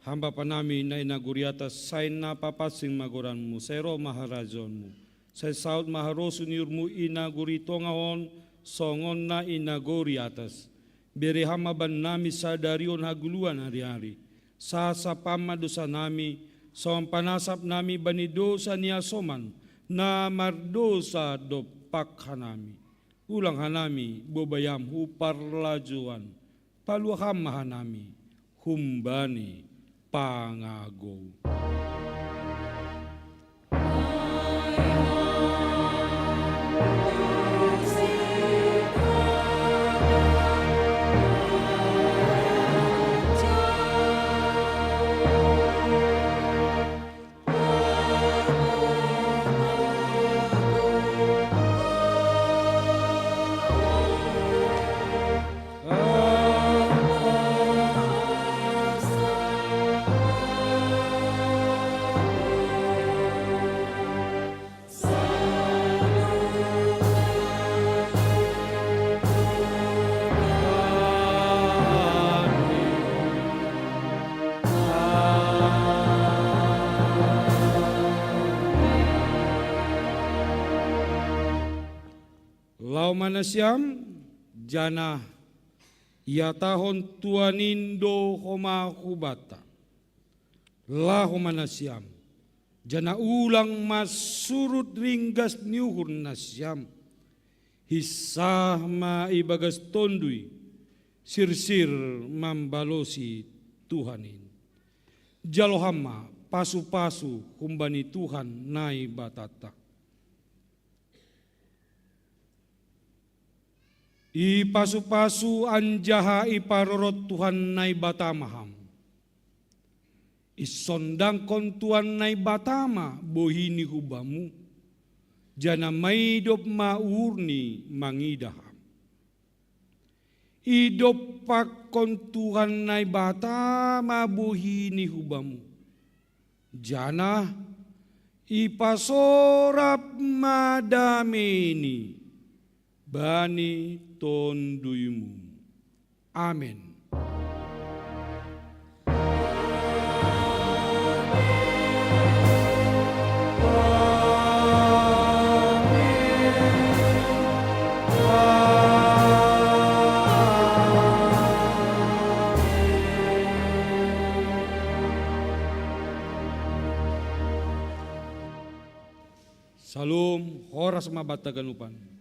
Hamba panami na inaguriata say napapasing magoranmu, sero maharajonmu. Say saud maharosun yurmu inagurito ngahon, songon na inaguriatas. Beri hamaban nami sadarion haguluan hari-hari. Sa pamadosa nami, sa panasap nami banidosa niya soman, na mardosa dopak hanami. Ulang hanami, bobayam huparlajuan, paluham hanami, humbani, pangago. Lau manasyam jana iatahon tuanindo homa hubata. Lahu manasyam jana ulang masurut ringgas niuhur nasyam. Hisah ma ibagas tondui sirsir mambalosi Tuhanin. Jalohama pasu-pasu kumbani Tuhan nai batata. Ipasu-pasu anjaha iparorot Tuhan nai batamaham. Isondangkon Tuhan nai batama bohini hubamu. Jana maidop maurni mangidaham. Idop pakon Tuhan nai batama bohini hubamu. Jana ipasorap madameni bani tonduymu. Amin. Salum, horas mabata ganupan.